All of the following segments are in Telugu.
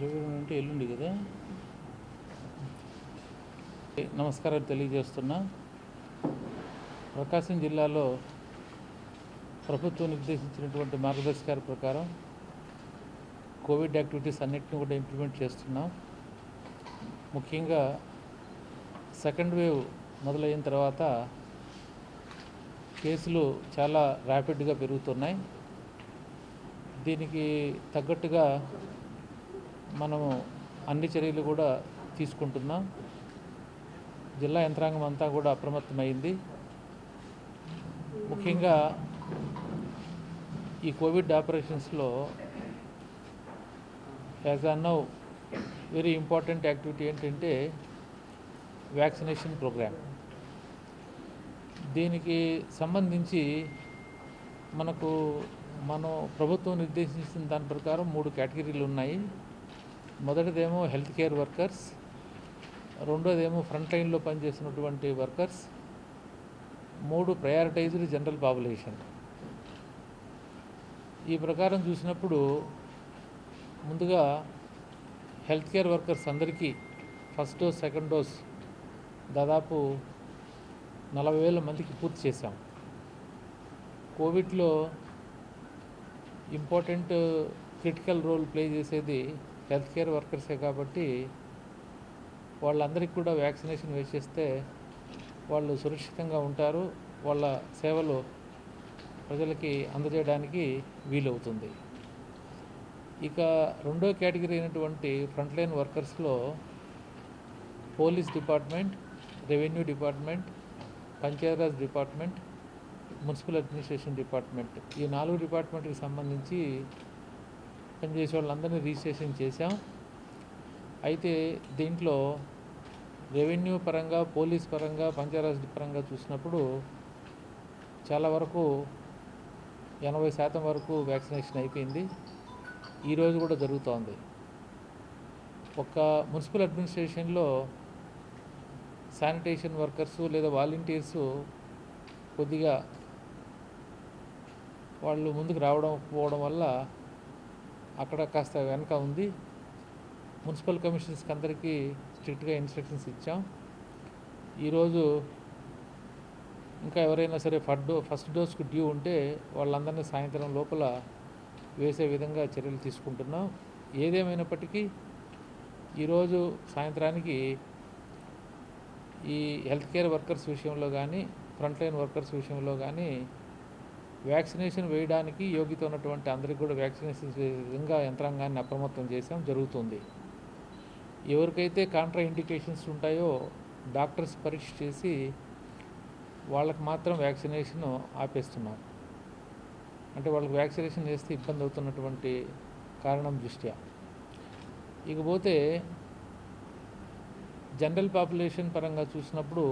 22 అంటే ఎల్లుండి కదా. నమస్కారాలు తెలియజేస్తున్నా. ప్రకాశం జిల్లాలో ప్రభుత్వం నిర్దేశించినటువంటి మార్గదర్శకాల ప్రకారం కోవిడ్ యాక్టివిటీస్ అన్నిటిని కూడా ఇంప్లిమెంట్ చేస్తున్నాం. ముఖ్యంగా సెకండ్ వేవ్ మొదలైన తర్వాత కేసులు చాలా ర్యాపిడ్గా పెరుగుతున్నాయి. దీనికి తగ్గట్టుగా మనము అన్ని చర్యలు కూడా తీసుకుంటున్నాం. జిల్లా యంత్రాంగం అంతా కూడా అప్రమత్తమైంది. ముఖ్యంగా ఈ కోవిడ్ ఆపరేషన్స్లో as on now very important activity ఏంటంటే వ్యాక్సినేషన్ ప్రోగ్రామ్. దీనికి సంబంధించి మనం ప్రభుత్వం నిర్దేశించిన దాని ప్రకారం 3 కేటగిరీలు ఉన్నాయి. మొదటిదేమో హెల్త్ కేర్ వర్కర్స్, రెండోదేమో ఫ్రంట్ లైన్లో పనిచేసినటువంటి వర్కర్స్, 3 ప్రయారిటైజ్డ్ జనరల్ పాపులేషన్. ఈ ప్రకారం చూసినప్పుడు ముందుగా హెల్త్ కేర్ వర్కర్స్ అందరికీ ఫస్ట్ డోస్ సెకండ్ డోస్ దాదాపు 40,000 మందికి పూర్తి చేశాం. కోవిడ్లో ఇంపార్టెంట్ క్రిటికల్ రోల్ ప్లే చేసేది హెల్త్ కేర్ వర్కర్సే కాబట్టి వాళ్ళందరికీ కూడా వ్యాక్సినేషన్ వేసేస్తే వాళ్ళు సురక్షితంగా ఉంటారు. వాళ్ళ సేవలు ప్రజలకి అందజేయడానికి వీలవుతుంది. ఇక రెండో కేటగిరీ అయినటువంటి ఫ్రంట్ లైన్ వర్కర్స్లో police department, revenue department, Panchayati Raj department, municipal administration department, ఈ 4 డిపార్ట్మెంట్కి సంబంధించి పనిచేసే వాళ్ళందరినీ రిజిస్ట్రేషన్ చేశాం. అయితే దీంట్లో రెవెన్యూ పరంగా, పోలీస్ పరంగా, పంచాయతీరాజ్ పరంగా చూసినప్పుడు చాలా వరకు 80% వరకు వ్యాక్సినేషన్ అయిపోయింది. ఈరోజు కూడా జరుగుతోంది. ఒక మున్సిపల్ అడ్మినిస్ట్రేషన్లో శానిటేషన్ వర్కర్సు లేదా వాలంటీర్సు కొద్దిగా వాళ్ళు ముందుకు పోవడం వల్ల అక్కడ కాస్త వెనక ఉంది. మున్సిపల్ కమిషనర్స్కి అందరికీ స్ట్రిక్ట్గా ఇన్స్ట్రక్షన్స్ ఇచ్చాం. ఈరోజు ఇంకా ఎవరైనా సరే ఫస్ట్ డోస్కు డ్యూ ఉంటే వాళ్ళందరినీ సాయంత్రం లోపల వేసే విధంగా చర్యలు తీసుకుంటున్నాం. ఏదేమైనప్పటికీ ఈరోజు సాయంత్రానికి ఈ హెల్త్ కేర్ వర్కర్స్ విషయంలో కానీ, ఫ్రంట్ లైన్ వర్కర్స్ విషయంలో కానీ వ్యాక్సినేషన్ వేయడానికి యోగ్యత ఉన్నటువంటి అందరికీ కూడా వ్యాక్సినేషన్ విధంగా యంత్రాంగాన్ని అప్రమత్తం చేసాం, జరుగుతుంది. ఎవరికైతే కాంట్రా ఇండికేషన్స్ ఉంటాయో డాక్టర్స్ పరీక్ష చేసి వాళ్ళకి మాత్రం వ్యాక్సినేషన్ ఆపేస్తున్నాం. అంటే వాళ్ళకి వ్యాక్సినేషన్ చేస్తే ఇబ్బంది అవుతున్నటువంటి కారణం దృష్ట్యా. ఇకపోతే జనరల్ పాపులేషన్ పరంగా చూసినప్పుడు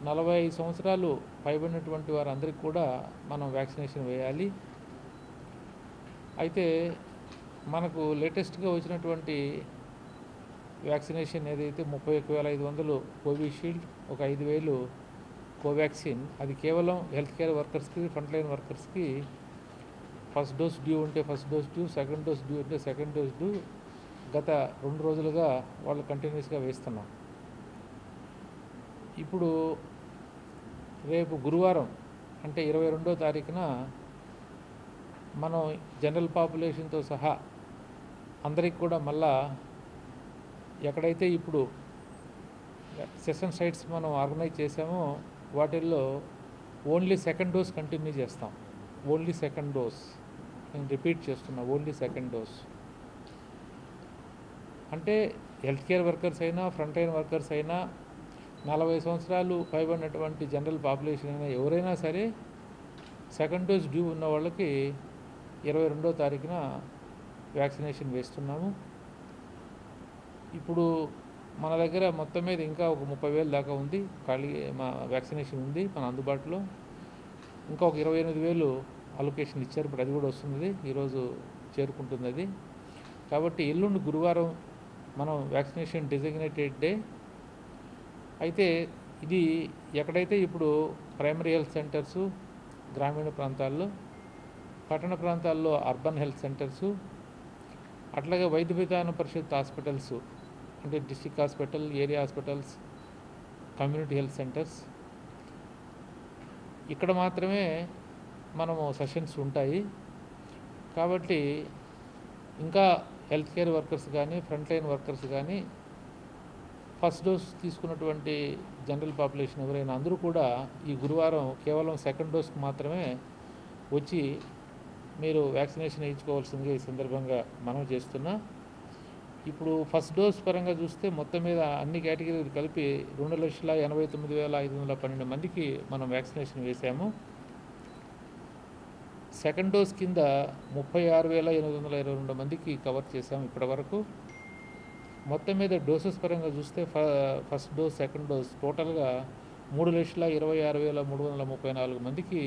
45 సంవత్సరాలు పైబడినటువంటి వారందరికీ కూడా మనం వ్యాక్సినేషన్ వేయాలి. అయితే మనకు లేటెస్ట్గా వచ్చినటువంటి వ్యాక్సినేషన్ ఏదైతే 31,500 కోవిషీల్డ్, ఒక 5,000 కోవాక్సిన్, అది కేవలం హెల్త్ కేర్ వర్కర్స్కి, ఫ్రంట్ లైన్ వర్కర్స్కి ఫస్ట్ డోస్ డ్యూ ఉంటే first dose due, second dose due ఉంటే సెకండ్ డోస్ డ్యూ గత 2 రోజులుగా వాళ్ళు కంటిన్యూస్గా వేస్తున్నాం. ఇప్పుడు రేపు గురువారం అంటే 22వ తారీఖున మనం జనరల్ పాపులేషన్తో సహా అందరికి కూడా మళ్ళా ఎక్కడైతే ఇప్పుడు సెషన్ సైట్స్ మనం ఆర్గనైజ్ చేసామో వాటిల్లో ఓన్లీ సెకండ్ డోస్ కంటిన్యూ చేస్తాం. ఓన్లీ సెకండ్ డోస్, నేను రిపీట్ చేస్తున్నా, ఓన్లీ సెకండ్ డోస్. అంటే హెల్త్ కేర్ వర్కర్స్ అయినా, ఫ్రంట్ లైన్ వర్కర్స్ అయినా, 40 సంవత్సరాలు పైబడినటువంటి జనరల్ పాపులేషన్ అయినా ఎవరైనా సరే సెకండ్ డోస్ డ్యూ ఉన్న వాళ్ళకి 22వ తారీఖున వ్యాక్సినేషన్ వేస్తున్నాము. ఇప్పుడు మన దగ్గర మొత్తం మీద ఇంకా ఒక 30,000 దాకా ఉంది, ఖాళీ మా వ్యాక్సినేషన్ ఉంది మన అందుబాటులో. ఇంకా ఒక 28,000 అలొకేషన్ ఇచ్చారు, ఇప్పుడు అది కూడా వస్తుంది, ఈరోజు చేరుకుంటుంది అది. కాబట్టి ఎల్లుండి గురువారం మనం వ్యాక్సినేషన్ డెసిగ్నేటెడ్ డే. అయితే ఇది ఎక్కడైతే ఇప్పుడు ప్రైమరీ హెల్త్ సెంటర్సు గ్రామీణ ప్రాంతాల్లో, పట్టణ ప్రాంతాల్లో అర్బన్ హెల్త్ సెంటర్సు, అట్లాగే వైద్య విధాన పరిషత్ హాస్పిటల్స్ అంటే district hospital, area hospitals, community health centres ఇక్కడ మాత్రమే మనము సెషన్స్ ఉంటాయి. కాబట్టి ఇంకా హెల్త్ కేర్ వర్కర్స్ కానీ, ఫ్రంట్ లైన్ వర్కర్స్ కానీ, ఫస్ట్ డోస్ తీసుకున్నటువంటి జనరల్ పాపులేషన్ ఎవరైనా అందరూ కూడా ఈ గురువారం కేవలం సెకండ్ డోస్కి మాత్రమే వచ్చి మీరు వ్యాక్సినేషన్ వేయించుకోవాల్సిందిగా ఈ సందర్భంగా మనం చేస్తున్నా. ఇప్పుడు ఫస్ట్ డోస్ పరంగా చూస్తే మొత్తం మీద అన్ని కేటగిరీలు కలిపి 2,89,512 మందికి మనం వ్యాక్సినేషన్ వేసాము. సెకండ్ డోస్ కింద 36,822 మందికి కవర్ చేసాము ఇప్పటి వరకు. మొత్తం మీద డోసెస్ పరంగా చూస్తే ఫస్ట్ డోస్, సెకండ్ డోస్ టోటల్గా 3,26,334 మందికి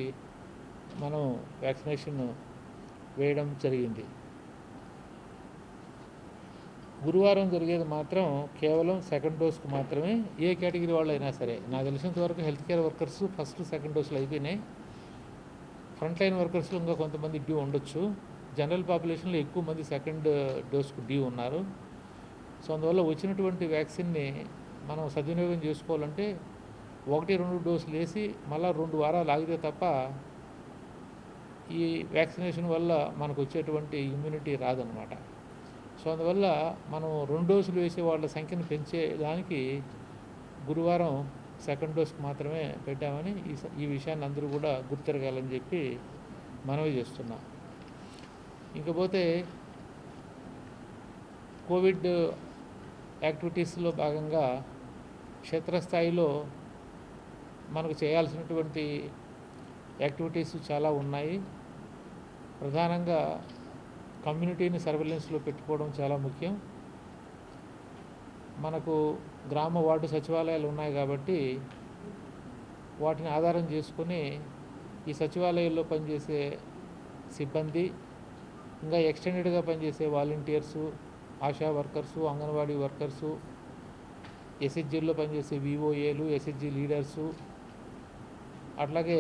మనం వ్యాక్సినేషన్ వేయడం జరిగింది. గురువారం జరిగేది మాత్రం కేవలం సెకండ్ డోస్కి మాత్రమే. ఏ కేటగిరీ వాళ్ళు అయినా సరే, నాకు తెలిసినంత వరకు health care workers first, second డోసులు అయిపోయినాయి. ఫ్రంట్ లైన్ వర్కర్స్లో ఇంకా కొంతమంది డ్యూ ఉండొచ్చు. జనరల్ పాపులేషన్లో ఎక్కువ మంది సెకండ్ డోస్కు డ్యూ ఉన్నారు. సో అందువల్ల వచ్చినటువంటి వ్యాక్సిన్ని మనం సద్వినియోగం చేసుకోవాలంటే 1-2 డోసులు వేసి మళ్ళీ 2 వారాలు ఆగితే తప్ప ఈ వ్యాక్సినేషన్ వల్ల మనకు వచ్చేటువంటి ఇమ్యూనిటీ రాదనమాట. సో అందువల్ల మనం 2 డోసులు వేసే వాళ్ళ సంఖ్యను పెంచేదానికి గురువారం సెకండ్ డోస్కి మాత్రమే పెట్టామని ఈ విషయాన్ని అందరూ కూడా గుర్తిరగాలని చెప్పి మనవి చేస్తున్నా. ఇంకపోతే కోవిడ్ యాక్టివిటీస్లో భాగంగా క్షేత్రస్థాయిలో మనకు చేయాల్సినటువంటి యాక్టివిటీస్ చాలా ఉన్నాయి. ప్రధానంగా కమ్యూనిటీని సర్వేలెన్స్లో పెట్టుకోవడం చాలా ముఖ్యం. మనకు గ్రామ వార్డు సచివాలయాలు ఉన్నాయి కాబట్టి వాటిని ఆధారం చేసుకొని ఈ సచివాలయాల్లో పనిచేసే సిబ్బంది, ఇంకా ఎక్స్టెండెడ్గా పనిచేసే volunteers, ASHA workers, Anganwadi workers, ఎస్హెచ్జీల్లో పనిచేసే విఓఏలు, ఎస్హెచ్జీ లీడర్సు, అట్లాగే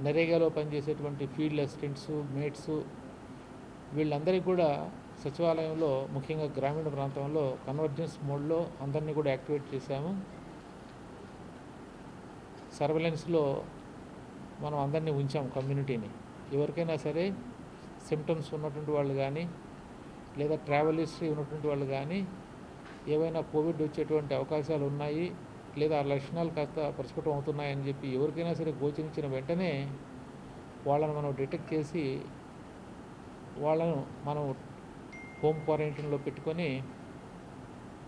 నరేగాలో పనిచేసేటువంటి ఫీల్డ్ అసిస్టెంట్సు, మేట్సు, వీళ్ళందరికీ కూడా సచివాలయంలో ముఖ్యంగా గ్రామీణ ప్రాంతంలో కన్వర్జెన్స్ మోడ్లో అందరినీ కూడా యాక్టివేట్ చేశాము. సర్వేలెన్స్లో మనం అందరినీ ఉంచాము కమ్యూనిటీని. ఎవరికైనా సరే సిమ్టమ్స్ ఉన్నటువంటి వాళ్ళు కానీ, లేదా ట్రావెల్ హిస్టరీ ఉన్నటువంటి వాళ్ళు కానీ, ఏవైనా కోవిడ్ వచ్చేటువంటి అవకాశాలు ఉన్నాయి లేదా ఆ లక్షణాలు కాస్త ప్రస్ఫుటం అవుతున్నాయని చెప్పి ఎవరికైనా సరే గోచరించిన వెంటనే వాళ్ళను మనం డిటెక్ట్ చేసి వాళ్ళను మనం హోమ్ క్వారంటైన్లో పెట్టుకొని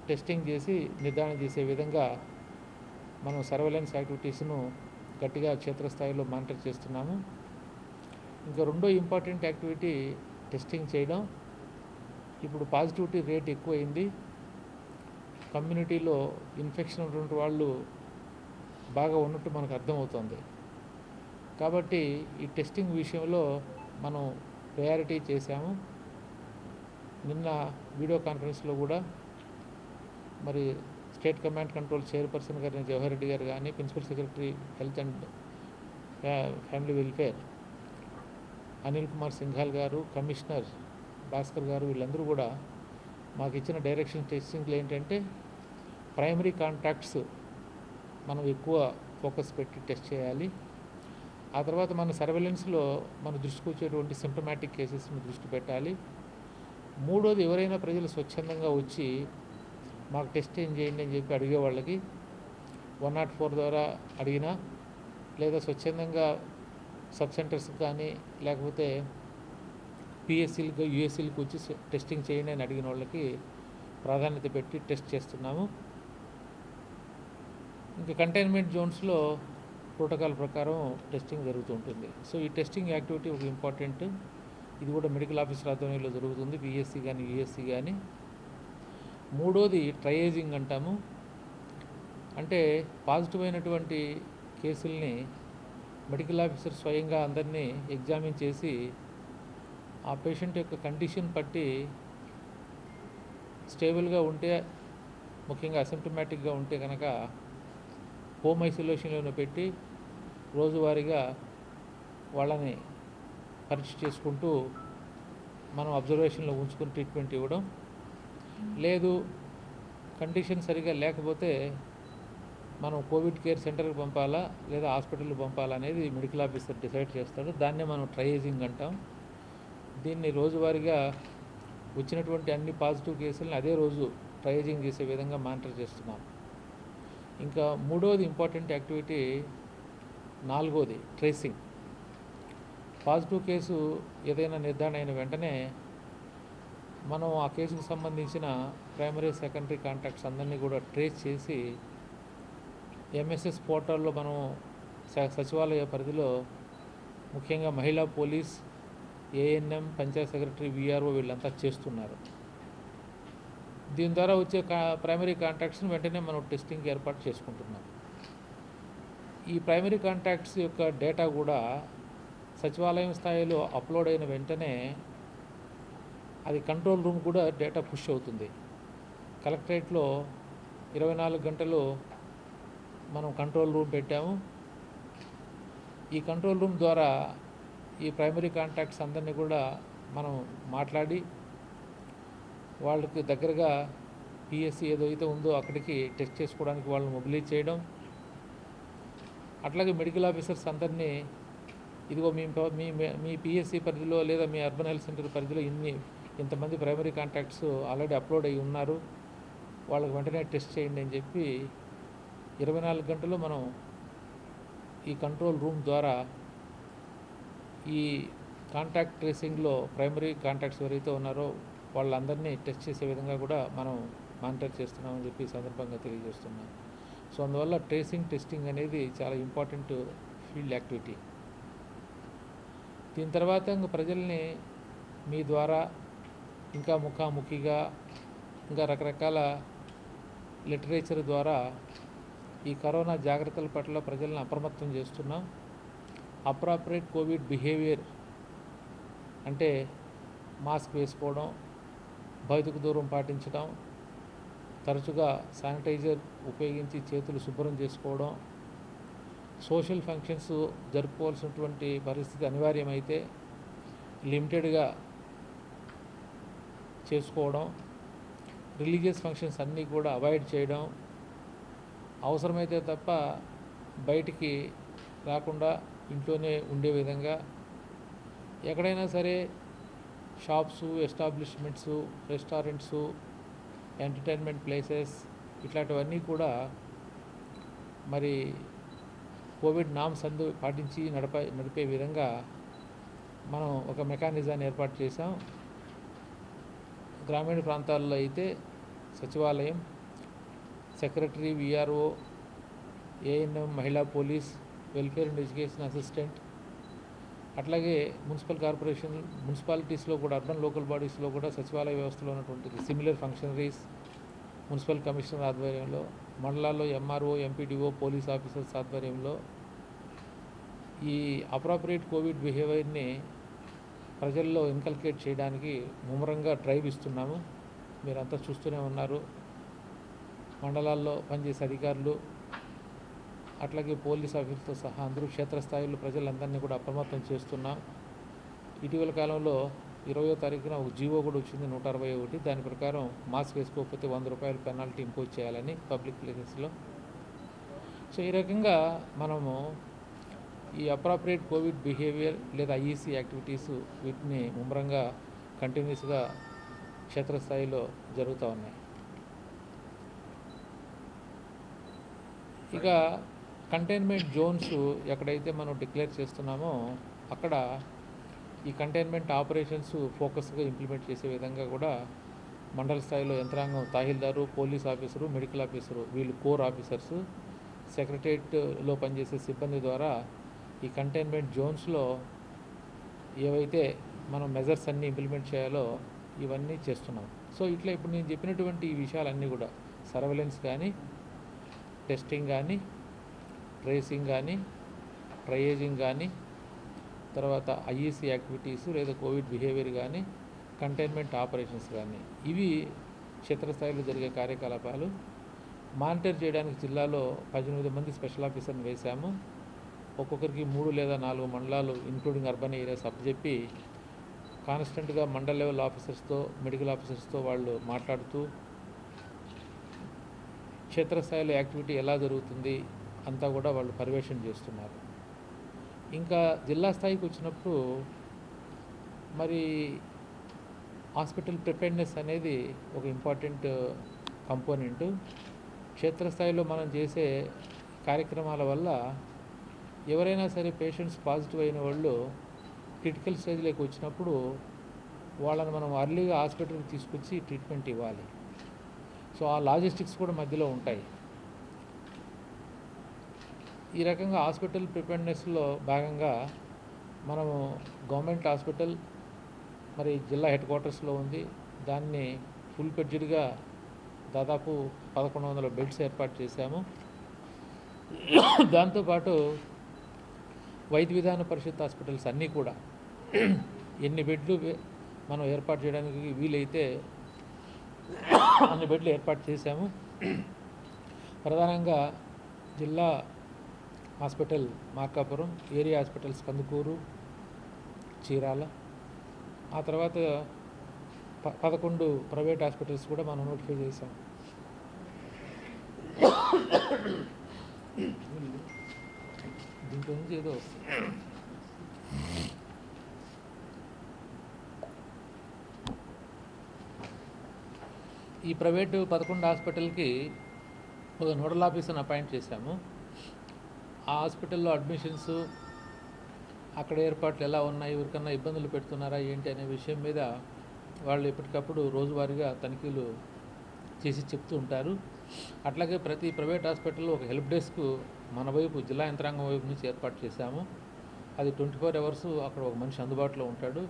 టెస్టింగ్ చేసి నిర్ధారణ చేసే విధంగా మనం సర్వేలెన్స్ యాక్టివిటీస్ను గట్టిగా క్షేత్రస్థాయిలో మానిటర్ చేస్తున్నాము. ఇంకా రెండో ఇంపార్టెంట్ యాక్టివిటీ టెస్టింగ్ చేయడం. ఇప్పుడు పాజిటివిటీ రేట్ ఎక్కువైంది. కమ్యూనిటీలో ఇన్ఫెక్షన్ ఉన్నటువంటి వాళ్ళు బాగా ఉన్నట్టు మనకు అర్థమవుతుంది. కాబట్టి ఈ టెస్టింగ్ విషయంలో మనం ప్రయారిటీ చేశాము. నిన్న వీడియో కాన్ఫరెన్స్లో కూడా మరి స్టేట్ కమాండ్ కంట్రోల్ చైర్పర్సన్ గారిని జవహర్ రెడ్డి గారు కానీ, principal secretary health and family welfare Anil Kumar Singhal గారు, కమిషనర్ భాస్కర్ గారు, వీళ్ళందరూ కూడా మాకు ఇచ్చిన డైరెక్షన్ టెస్టింగ్లు ఏంటంటే ప్రైమరీ కాంటాక్ట్స్ మనం ఎక్కువ ఫోకస్ పెట్టి టెస్ట్ చేయాలి. ఆ తర్వాత మన సర్వేలెన్స్లో మన దృష్టికి వచ్చేటువంటి సింప్టమాటిక్ కేసెస్ని దృష్టి పెట్టాలి. మూడోది, ఎవరైనా ప్రజలు స్వచ్ఛందంగా వచ్చి మాకు టెస్ట్ ఏం చేయండి అని చెప్పి అడిగే వాళ్ళకి 104 ద్వారా అడిగినా, లేదా స్వచ్ఛందంగా సబ్ సెంటర్స్కి కానీ లేకపోతే పిఎస్సీలకు, యూఎస్సీలకు వచ్చి టెస్టింగ్ చేయండి అని అడిగిన వాళ్ళకి ప్రాధాన్యత పెట్టి టెస్ట్ చేస్తున్నాము. ఇంకా కంటైన్మెంట్ జోన్స్లో ప్రోటోకాల్ ప్రకారం టెస్టింగ్ జరుగుతుంటుంది. సో ఈ టెస్టింగ్ యాక్టివిటీ ఒక ఇంపార్టెంట్. ఇది కూడా మెడికల్ ఆఫీసర్ ఆధ్వర్యంలో జరుగుతుంది, పిఎస్సీ కానీ యూఎస్సీ కానీ. మూడోది ట్రయేజింగ్ అంటాము. అంటే పాజిటివ్ అయినటువంటి కేసుల్ని మెడికల్ ఆఫీసర్ స్వయంగా అందరినీ ఎగ్జామిన్ చేసి ఆ పేషెంట్ యొక్క కండిషన్ బట్టి స్టేబుల్గా ఉంటే, ముఖ్యంగా అసిమ్టమాటిక్గా ఉంటే కనుక హోమ్ ఐసోలేషన్లో పెట్టి రోజువారీగా వాళ్ళని పరీక్ష చేసుకుంటూ మనం అబ్జర్వేషన్లో ఉంచుకుని ట్రీట్మెంట్ ఇవ్వడం, లేదు కండిషన్ సరిగా లేకపోతే మనం కోవిడ్ కేర్ సెంటర్కి పంపాలా లేదా హాస్పిటల్కి పంపాలా అనేది మెడికల్ ఆఫీసర్ డిసైడ్ చేస్తాడు. దాన్నే మనం ట్రయేజింగ్ అంటాం. దీన్ని రోజువారీగా వచ్చినటువంటి అన్ని పాజిటివ్ కేసులను అదే రోజు ట్రయేజింగ్ చేసే విధంగా మానిటర్ చేస్తున్నాం. ఇంకా మూడవది ఇంపార్టెంట్ యాక్టివిటీ, నాలుగోది ట్రేసింగ్. పాజిటివ్ కేసు ఏదైనా నిర్ధారణ అయిన వెంటనే మనం ఆ కేసుకు సంబంధించిన ప్రైమరీ సెకండరీ కాంటాక్ట్స్ అందరినీ కూడా ట్రేస్ చేసి ఎంఎస్ఎస్ పోర్టల్లో మనం సచివాలయ పరిధిలో ముఖ్యంగా మహిళా police, ANM, Panchayat secretary, VRO వీళ్ళంతా చేస్తున్నారు. దీని ద్వారా వచ్చే ప్రైమరీ కాంటాక్ట్స్ని వెంటనే మనం టెస్టింగ్కి ఏర్పాటు చేసుకుంటున్నాం. ఈ ప్రైమరీ కాంటాక్ట్స్ యొక్క డేటా కూడా సచివాలయం స్థాయిలో అప్లోడ్ అయిన వెంటనే అది కంట్రోల్ రూమ్ కూడా డేటా పుష్ అవుతుంది. కలెక్టరేట్లో 24 గంటలు మనం కంట్రోల్ రూమ్ పెట్టాము. ఈ కంట్రోల్ రూమ్ ద్వారా ఈ ప్రైమరీ కాంటాక్ట్స్ అందరినీ కూడా మనం మాట్లాడి వాళ్ళకి దగ్గరగా పిఎస్సి ఏదైతే ఉందో అక్కడికి టెస్ట్ చేసుకోవడానికి వాళ్ళని మొబిలైజ్ చేయడం, అట్లాగే మెడికల్ ఆఫీసర్స్ అందరినీ ఇదిగో మీ పిఎస్సి పరిధిలో లేదా మీ అర్బన్ హెల్త్ సెంటర్ పరిధిలో ఇంతమంది ప్రైమరీ కాంటాక్ట్స్ ఆల్రెడీ అప్లోడ్ అయ్యి ఉన్నారు, వాళ్ళకి వెంటనే టెస్ట్ చేయండి అని చెప్పి 24 గంటలు మనం ఈ కంట్రోల్ రూమ్ ద్వారా ఈ కాంటాక్ట్ ట్రేసింగ్లో ప్రైమరీ కాంటాక్ట్స్ ఎవరైతే ఉన్నారో వాళ్ళందరినీ టెస్ట్ చేసే విధంగా కూడా మనం మానిటర్ చేస్తున్నామని చెప్పి సందర్భంగా తెలియజేస్తున్నాం. సో అందువల్ల ట్రేసింగ్, టెస్టింగ్ అనేది చాలా ఇంపార్టెంట్ ఫీల్డ్ యాక్టివిటీ. దీని తర్వాత ఇంకా ప్రజల్ని మీ ద్వారా ఇంకా ముఖాముఖిగా ఇంకా రకరకాల లిటరేచర్ ద్వారా ఈ కరోనా జాగ్రత్తల పట్ల ప్రజలను అప్రమత్తం చేస్తున్నాం. అప్రాపరేట్ కోవిడ్ బిహేవియర్ అంటే మాస్క్ వేసుకోవడం, భౌతిక దూరం పాటించడం, తరచుగా శానిటైజర్ ఉపయోగించి చేతులు శుభ్రం చేసుకోవడం, సోషల్ ఫంక్షన్స్ జరుపుకోవాల్సినటువంటి పరిస్థితి అనివార్యమైతే లిమిటెడ్గా చేసుకోవడం, రిలీజియస్ ఫంక్షన్స్ అన్నీ కూడా అవాయిడ్ చేయడం, అవసరమైతే తప్ప బయటికి రాకుండా ఇంట్లోనే ఉండే విధంగా, ఎక్కడైనా సరే షాప్సు, ఎస్టాబ్లిష్మెంట్సు, రెస్టారెంట్సు, ఎంటర్టైన్మెంట్ ప్లేసెస్ ఇట్లాంటివన్నీ కూడా మరి కోవిడ్ నామ్స్ పాటించి నడిపే విధంగా మనం ఒక మెకానిజాన్ని ఏర్పాటు చేసాం. గ్రామీణ ప్రాంతాల్లో అయితే సచివాలయం, సెక్రటరీ, విఆర్ఓ, ఏఎన్ఎం, మహిళా police, welfare and education assistant, అట్లాగే మున్సిపాలిటీస్లో కూడా, అర్బన్ లోకల్ బాడీస్లో కూడా సచివాలయ వ్యవస్థలో ఉన్నటువంటి సిమిలర్ ఫంక్షనరీస్, మున్సిపల్ కమిషనర్ ఆధ్వర్యంలో, మండలాల్లో ఎంఆర్ఓ, ఎంపీడీఓ, పోలీస్ ఆఫీసర్స్ ఆధ్వర్యంలో ఈ అప్రాపరియేట్ కోవిడ్ బిహేవియర్ని ప్రజల్లో ఇన్కల్కేట్ చేయడానికి ముమ్మరంగా డ్రైవ్ ఇస్తున్నాము. మీరంతా చూస్తూనే ఉన్నారు. మండలాల్లో పనిచేసే అధికారులు అట్లాగే పోలీస్ ఆఫీసర్తో సహా అందరూ క్షేత్రస్థాయిలో ప్రజలందరినీ కూడా అప్రమత్తం చేస్తున్నాం. ఇటీవల కాలంలో 20వ తారీఖున ఒక జీవో కూడా వచ్చింది 161. దాని ప్రకారం మాస్క్ వేసుకోకపోతే 100 రూపాయలు పెనాల్టీ ఇంపోజ్ చేయాలని పబ్లిక్ ప్లేసెస్లో. సో ఈ రకంగా మనము ఈ అప్రాపరియేట్ కోవిడ్ బిహేవియర్ లేదా ఐఈసీ యాక్టివిటీస్ వీటిని ముమ్మరంగా కంటిన్యూస్గా క్షేత్రస్థాయిలో జరుగుతూ ఉన్నాయి. ఇక కంటైన్మెంట్ జోన్స్ ఎక్కడైతే మనం డిక్లేర్ చేస్తున్నామో అక్కడ ఈ కంటైన్మెంట్ ఆపరేషన్స్ ఫోకస్గా ఇంప్లిమెంట్ చేసే విధంగా కూడా మండల స్థాయిలో యంత్రాంగం, tahsildar, police officer, medical officer, వీళ్ళు కోర్ ఆఫీసర్స్, సెక్రటరియట్లో పనిచేసే సిబ్బంది ద్వారా ఈ కంటైన్మెంట్ జోన్స్లో ఏవైతే మనం మెజర్స్ అన్నీ ఇంప్లిమెంట్ చేయాలో ఇవన్నీ చేస్తున్నాం. సో ఇట్లా ఇప్పుడు నేను చెప్పినటువంటి ఈ విషయాలన్నీ కూడా సర్వేలెన్స్ కానీ, టెస్టింగ్ కానీ, ట్రేసింగ్ కానీ, ట్రయేజింగ్ కానీ, తర్వాత ఐఈసీ యాక్టివిటీస్ లేదా కోవిడ్ బిహేవియర్ కానీ, కంటైన్మెంట్ ఆపరేషన్స్ కానీ, ఇవి క్షేత్రస్థాయిలో జరిగే కార్యకలాపాలు. మానిటర్ చేయడానికి జిల్లాలో 18 మంది స్పెషల్ ఆఫీసర్ని వేశాము. ఒక్కొక్కరికి 3 లేదా 4 మండలాలు ఇంక్లూడింగ్ అర్బన్ ఏరియాస్ అప్పచెప్పి కాన్స్టెంట్గా మండల్ లెవెల్ ఆఫీసర్స్తో, మెడికల్ ఆఫీసర్స్తో వాళ్ళు మాట్లాడుతూ క్షేత్రస్థాయిలో యాక్టివిటీ ఎలా జరుగుతుంది అంతా కూడా వాళ్ళు పర్యవేక్షణ చేస్తున్నారు. ఇంకా జిల్లా స్థాయికి వచ్చినప్పుడు మరి హాస్పిటల్ ప్రిపేర్నెస్ అనేది ఒక ఇంపార్టెంట్ కంపోనెంటు. క్షేత్రస్థాయిలో మనం చేసే కార్యక్రమాల వల్ల ఎవరైనా సరే పేషెంట్స్ పాజిటివ్ అయిన వాళ్ళు క్రిటికల్ స్టేజ్లోకి వచ్చినప్పుడు వాళ్ళని మనం అర్లీగా హాస్పిటల్కి తీసుకొచ్చి ట్రీట్మెంట్ ఇవ్వాలి. సో ఆ లాజిస్టిక్స్ కూడా మధ్యలో ఉంటాయి. ఈ రకంగా హాస్పిటల్ ప్రిపేర్నెస్లో భాగంగా మనము గవర్నమెంట్ హాస్పిటల్ మరి జిల్లా హెడ్ క్వార్టర్స్లో ఉంది. దాన్ని ఫుల్ ఫ్లెడ్జ్డ్గా దాదాపు 1100 బెడ్స్ ఏర్పాటు చేశాము. దాంతోపాటు వైద్య విధాన పరిషత్ హాస్పిటల్స్ అన్నీ కూడా ఎన్ని బెడ్లు మనం ఏర్పాటు చేయడానికి వీలైతే అన్ని బెడ్లు ఏర్పాటు చేశాము. ప్రధానంగా జిల్లా hospital Markapuram, area hospitals Kandukur, Chirala, ఆ తర్వాత 11 ప్రైవేట్ హాస్పిటల్స్ కూడా మనం నోటిఫై చేశాం. దీంట్లో నుంచి ఏదో వస్తుంది. ఈ ప్రైవేటు 11 హాస్పిటల్కి ఒక నోడల్ ఆఫీసర్ని అపాయింట్ చేశాము. ఆ హాస్పిటల్లో అడ్మిషన్స్, అక్కడ ఏర్పాట్లు ఎలా ఉన్నాయి, ఎవరికన్నా ఇబ్బందులు పెడుతున్నారా ఏంటి అనే విషయం మీద వాళ్ళు ఎప్పటికప్పుడు రోజువారీగా తనిఖీలు చేసి చెప్తూ ఉంటారు. అట్లాగే ప్రతి ప్రైవేట్ హాస్పిటల్లో ఒక హెల్ప్ డెస్క్ మన వైపు జిల్లా యంత్రాంగం వైపు నుంచి ఏర్పాటు చేశాము. అది 24 అవర్స్ అక్కడ ఒక మనిషి అందుబాటులో ఉంటాడు.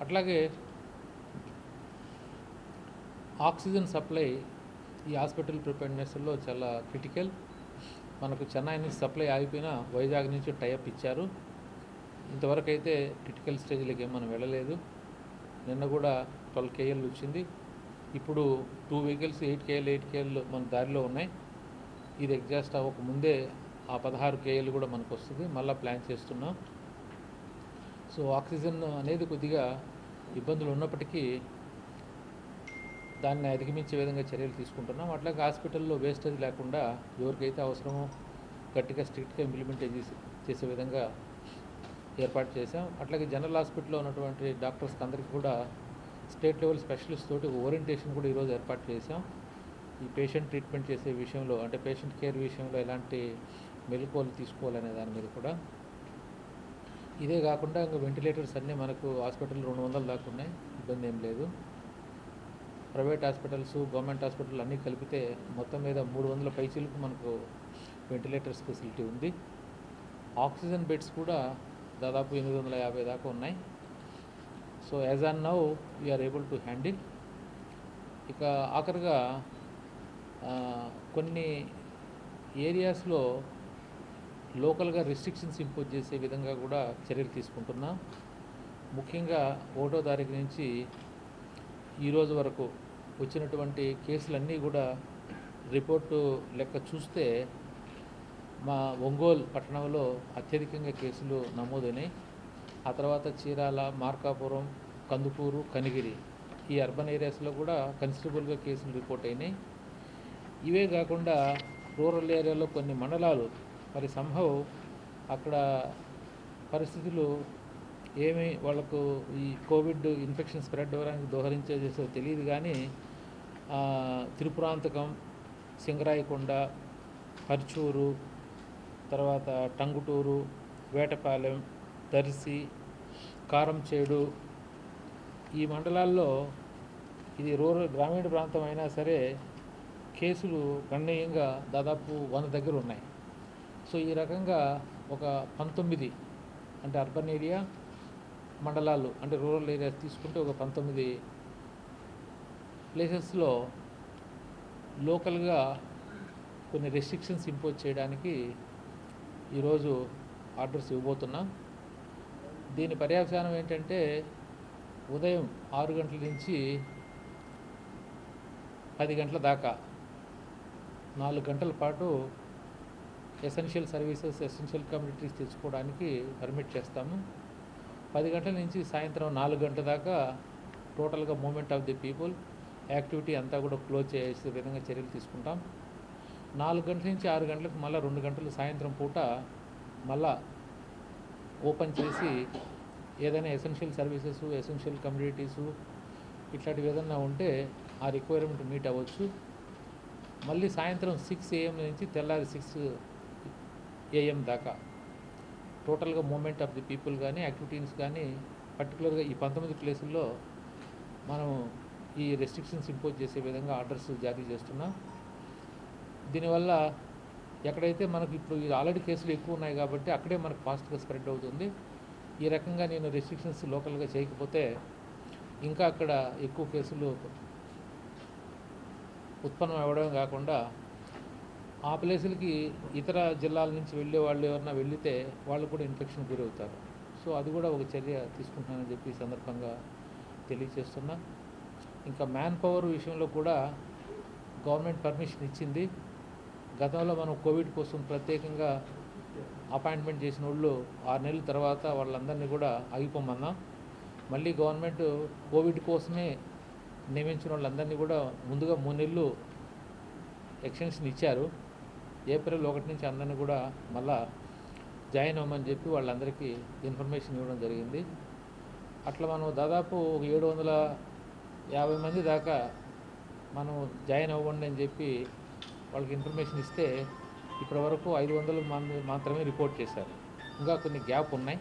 అట్లాగే ఆక్సిజన్ సప్లై ఈ హాస్పిటల్ ప్రిపేర్నెస్లో చాలా క్రిటికల్. మనకు చెన్నై నుంచి సప్లై ఆగిపోయినా వైజాగ్ నుంచి టైఅప్ ఇచ్చారు. ఇంతవరకు అయితే క్రిటికల్ స్టేజ్లకి మనం వెళ్ళలేదు. నిన్న కూడా 12 KL వచ్చింది. ఇప్పుడు 2 వెహికల్స్ 8 KL మన దారిలో ఉన్నాయి. ఇది ఎగ్జాస్ట్ అవ్వక ముందే ఆ 16 KL కూడా మనకు వస్తుంది. మళ్ళీ ప్లాన్ చేస్తున్నాం. సో ఆక్సిజన్ అనేది కొద్దిగా ఇబ్బందులు ఉన్నప్పటికీ దాన్ని అధిగమించే విధంగా చర్యలు తీసుకుంటున్నాం. అట్లాగే హాస్పిటల్లో వేస్టేజ్ లేకుండా ఎవరికైతే అవసరమో గట్టిగా స్ట్రిక్ట్గా ఇంప్లిమెంట్ చేసే విధంగా ఏర్పాటు చేశాం. అట్లాగే జనరల్ హాస్పిటల్లో ఉన్నటువంటి డాక్టర్స్కి అందరికీ కూడా స్టేట్ లెవెల్ స్పెషలిస్ట్ తోటి ఓరియంటేషన్ కూడా ఈరోజు ఏర్పాటు చేశాం. ఈ పేషెంట్ ట్రీట్మెంట్ చేసే విషయంలో, అంటే పేషెంట్ కేర్ విషయంలో ఎలాంటి మెలకువలు తీసుకోవాలనే దాని మీద కూడా. ఇదే కాకుండా ఇంకా వెంటిలేటర్స్ అన్నీ మనకు హాస్పిటల్ 200 దాకా ఉన్నాయి. ఇబ్బంది ఏం లేదు. ప్రైవేట్ హాస్పిటల్స్, గవర్నమెంట్ హాస్పిటల్ అన్నీ కలిపితే మొత్తం మీద 300 పైచీలకు మనకు వెంటిలేటర్స్ ఫెసిలిటీ ఉంది. ఆక్సిజన్ బెడ్స్ కూడా దాదాపు 850 దాకా ఉన్నాయి. So as on now we're able to handle. ఇక ఆఖరిగా కొన్ని ఏరియాస్లో లోకల్గా రెస్ట్రిక్షన్స్ ఇంపోజ్ చేసే విధంగా కూడా చర్యలు తీసుకుంటున్నాం. ముఖ్యంగా 1వ తారీఖు నుంచి ఈరోజు వరకు వచ్చినటువంటి కేసులన్నీ కూడా రిపోర్టు లెక్క చూస్తే మా ఒంగోలు పట్టణంలో అత్యధికంగా కేసులు నమోదైనాయి. ఆ తర్వాత చీరాల, మార్కాపురం, కందుకూరు, కనిగిరి ఈ అర్బన్ ఏరియాస్లో కూడా కన్సిడరబుల్గా కేసులు రిపోర్ట్ అయినాయి. ఇవే కాకుండా రూరల్ ఏరియాలో కొన్ని మండలాలు మరి సంభవ్ అక్కడ పరిస్థితులు ఏమి వాళ్ళకు ఈ కోవిడ్ ఇన్ఫెక్షన్ స్ప్రెడ్ అవ్వడానికి దోహరించేసో తెలియదు కానీ త్రిపురాంతకం, సింగరాయకొండ, పర్చూరు, తర్వాత టంగుటూరు, వేటపాలెం, దర్శి, కారంచేడు ఈ మండలాల్లో ఇది గ్రామీణ ప్రాంతం అయినా సరే కేసులు గణనీయంగా దాదాపు 100 దగ్గర ఉన్నాయి. సో ఈ రకంగా ఒక 19 అంటే అర్బన్ ఏరియా మండలాలు అంటే రూరల్ ఏరియాస్ తీసుకుంటే ఒక 19 ప్లేసెస్లో లోకల్గా కొన్ని రెస్ట్రిక్షన్స్ ఇంపోజ్ చేయడానికి ఈరోజు ఆర్డర్స్ ఇవ్వబోతున్నాం. దీని పర్యవసానం ఏంటంటే ఉదయం 6 గంటల నుంచి 10 గంటల దాకా 4 గంటల పాటు ఎసెన్షియల్ సర్వీసెస్, ఎసెన్షియల్ కమ్యూనిటీస్ తెచ్చుకోవడానికి పర్మిట్ చేస్తాము. 10 గంటల నుంచి సాయంత్రం 4 గంటల దాకా టోటల్గా movement of the people activity అంతా కూడా క్లోజ్ చేసే విధంగా చర్యలు తీసుకుంటాం. 4 గంటల నుంచి 6 గంటలకు మళ్ళీ 2 గంటలు సాయంత్రం పూట మళ్ళా ఓపెన్ చేసి ఏదైనా ఎసెన్షియల్ సర్వీసెస్, ఎసెన్షియల్ కమ్యూనిటీసు ఇట్లాంటివి ఏదన్నా ఉంటే ఆ రిక్వైర్మెంట్ మీట్ అవ్వచ్చు. మళ్ళీ సాయంత్రం 6 AM నుంచి తెల్లారి 6 AM దాకా టోటల్గా మూమెంట్ ఆఫ్ ది పీపుల్ కానీ యాక్టివిటీస్ కానీ పర్టికులర్గా ఈ 19 ప్లేసుల్లో మనం ఈ రెస్ట్రిక్షన్స్ ఇంపోజ్ చేసే విధంగా ఆర్డర్స్ జారీ చేస్తున్నాం. దీనివల్ల ఎక్కడైతే మనకు ఇప్పుడు ఆల్రెడీ కేసులు ఎక్కువ ఉన్నాయి కాబట్టి అక్కడే మనకు ఫాస్ట్గా స్ప్రెడ్ అవుతుంది. ఈ రకంగా నేను రెస్ట్రిక్షన్స్ లోకల్గా చేయకపోతే ఇంకా అక్కడ ఎక్కువ కేసులు ఉత్పన్నం అవ్వడం కాకుండా ఆ ప్లేసులకి ఇతర జిల్లాల నుంచి వెళ్ళే వాళ్ళు ఎవరన్నా వెళితే వాళ్ళు కూడా ఇన్ఫెక్షన్ గురవుతారు. సో అది కూడా ఒక చర్య తీసుకుంటున్నానని చెప్పి ఈ సందర్భంగా తెలియజేస్తున్నా. ఇంకా మ్యాన్ పవర్ విషయంలో కూడా గవర్నమెంట్ పర్మిషన్ ఇచ్చింది. గతంలో మనం కోవిడ్ కోసం ప్రత్యేకంగా అపాయింట్మెంట్ చేసిన వాళ్ళు 6 నెలల తర్వాత వాళ్ళందరినీ కూడా ఆగిపోమన్నాం. మళ్ళీ గవర్నమెంట్ కోవిడ్ కోసమే నియమించిన వాళ్ళందరినీ కూడా ముందుగా 3 నెలలు ఎక్స్టెన్షన్ ఇచ్చారు. ఏప్రిల్ 1 నుంచి అందరినీ కూడా మళ్ళా జాయిన్ అవ్వమని చెప్పి వాళ్ళందరికీ ఇన్ఫర్మేషన్ ఇవ్వడం జరిగింది. అట్లా మనం దాదాపు 750 మంది దాకా మనం జాయిన్ అవ్వండి అని చెప్పి వాళ్ళకి ఇన్ఫర్మేషన్ ఇస్తే ఇప్పటివరకు 500 మంది మాత్రమే రిపోర్ట్ చేశారు. ఇంకా కొన్ని గ్యాప్ ఉన్నాయి.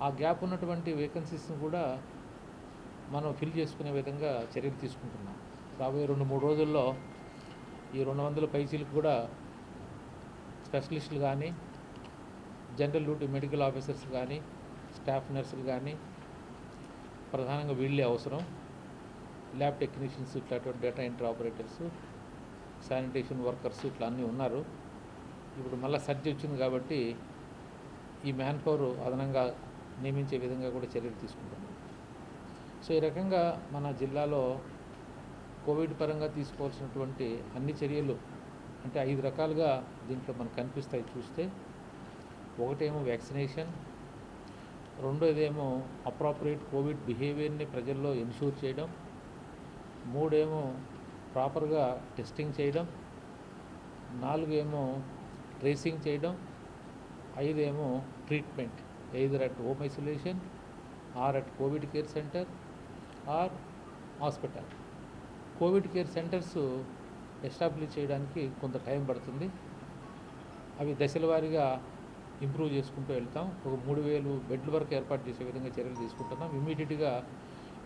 ఆ గ్యాప్ ఉన్నటువంటి వేకెన్సీస్ని కూడా మనం ఫిల్ చేసుకునే విధంగా చర్యలు తీసుకుంటున్నాం. రాబోయే 2-3 రోజుల్లో ఈ 200 పైచీలకు కూడా స్పెషలిస్టులు కానీ, జనరల్ డ్యూటీ మెడికల్ ఆఫీసర్స్ కానీ, స్టాఫ్ నర్సులు కానీ, ప్రధానంగా వీళ్ళే అవసరం. ల్యాబ్ టెక్నీషియన్స్, ఇట్లాంటి data entry operators, sanitation workers ఇట్లా అన్నీ ఉన్నారు. ఇప్పుడు మళ్ళీ సర్జ్ వచ్చింది కాబట్టి ఈ మ్యాన్ పవర్ అదనంగా నియమించే విధంగా కూడా చర్యలు తీసుకుంటున్నాం. సో ఈ రకంగా మన జిల్లాలో కోవిడ్ పరంగా తీసుకోవాల్సినటువంటి అన్ని చర్యలు అంటే 5 రకాలుగా దీంట్లో మనకు కనిపిస్తాయి చూస్తే. ఒకటేమో వ్యాక్సినేషన్, రెండోదేమో అప్రాపరియేట్ కోవిడ్ బిహేవియర్ని ప్రజల్లో ఎన్ష్యూర్ చేయడం, 3 ఏమో ప్రాపర్గా టెస్టింగ్ చేయడం, 4 ఏమో ట్రేసింగ్ చేయడం, 5 ఏమో treatment either at home isolation or at covid care centre or hospital. Covid care centres establish చేయడానికి కొంత టైం పడుతుంది. అవి దశల వారీగా ఇంప్రూవ్ చేసుకుంటూ వెళ్తాం. ఒక 3000 బెడ్ల వరకు ఏర్పాటు చేసే విధంగా చర్యలు తీసుకుంటున్నాం. ఇమీడియట్గా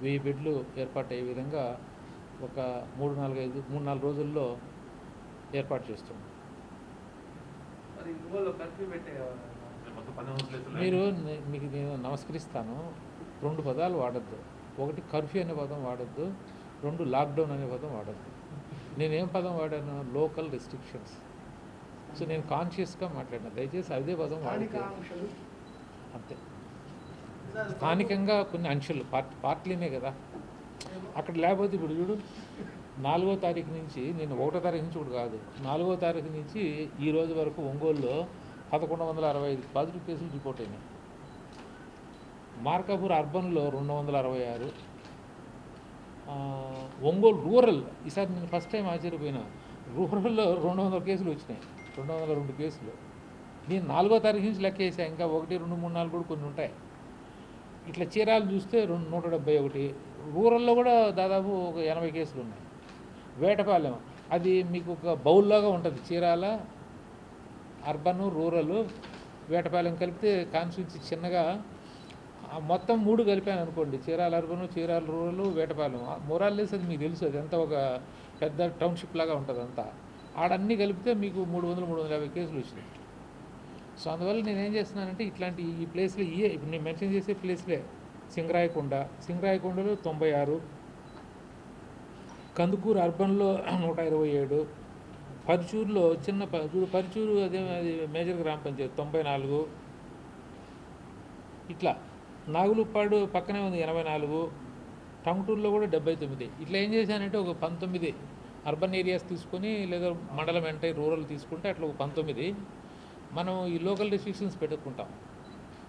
1000 బెడ్లు ఏర్పాటు అయ్యే విధంగా ఒక 3-4 రోజుల్లో ఏర్పాటు చేస్తున్నాం. మీకు నేను నమస్కరిస్తాను. 2 పదాలు వాడద్దు. ఒకటి కర్ఫ్యూ అనే పదం వాడద్దు, 2 లాక్డౌన్ అనే పదం వాడద్దు. నేనేం పదం వాడాను? Local restrictions. సో నేను కాన్షియస్గా మాట్లాడినా. దయచేసి అదే పదం వాడితే అంతే. స్థానికంగా కొన్ని అంశాలు పార్టీలనే కదా అక్కడ. లేకపోతే ఇప్పుడు చూడు, 4వ తారీఖు నుంచి, నేను 1వ తారీఖు నుంచి కూడా కాదు, 4వ తారీఖు నుంచి ఈ రోజు వరకు ఒంగోలులో 1165 పాజిటివ్ కేసులు రిపోర్ట్ అయినాయి. మార్కాపూర్ అర్బన్లో 266, ఒంగోలు రూరల్, ఈసారి నేను ఫస్ట్ టైం ఆశ్చర్యపోయినా, రూరల్లో 200 కేసులు వచ్చినాయి, 202 కేసులు. నేను 4వ తారీఖు నుంచి లెక్క వేసా. ఇంకా 1, 2, 3, 4 కూడా కొన్ని ఉంటాయి. ఇట్లా చీరాలు చూస్తే 171, రూరల్లో కూడా దాదాపు ఒక 80 కేసులు ఉన్నాయి. వేటపాలెం అది మీకు ఒక బౌల్లాగా ఉంటుంది. చీరాల, అర్బన్, రూరల్, వేటపాలెం కలిపితే కాన్స్టిట్యూన్సీ చిన్నగా మొత్తం 3 కలిపాను అనుకోండి. Chirala urban, Chirala rural, Vetapalem. మొరాల్లెస్ అది మీకు తెలుసు, అది ఎంత ఒక పెద్ద టౌన్షిప్ లాగా ఉంటుంది అంతా. ఆడన్నీ కలిపితే మీకు 300-350 కేసులు వచ్చినాయి. సో అందువల్ల నేనేం చేస్తున్నానంటే ఇట్లాంటి ఈ ప్లేస్లో ఇప్పుడు నేను మెన్షన్ చేసే ప్లేస్లే. సింగరాయకొండలో 96, కందుకూరు అర్బన్లో 127, పరుచూరులో పరుచూరు అదే మేజర్ గ్రామ పంచాయతీ 94, ఇట్లా నాగులుప్పాడు పక్కనే ఉంది 84, టంగుటూరులో కూడా 79. ఇట్లా ఏం చేశానంటే ఒక 19 అర్బన్ ఏరియాస్ తీసుకొని, లేదా మండలం ఎంటైర్ రూరల్ తీసుకుంటే అట్లా ఒక 19 మనం ఈ లోకల్ రెస్ట్రిక్షన్స్ పెట్టుకుంటాం.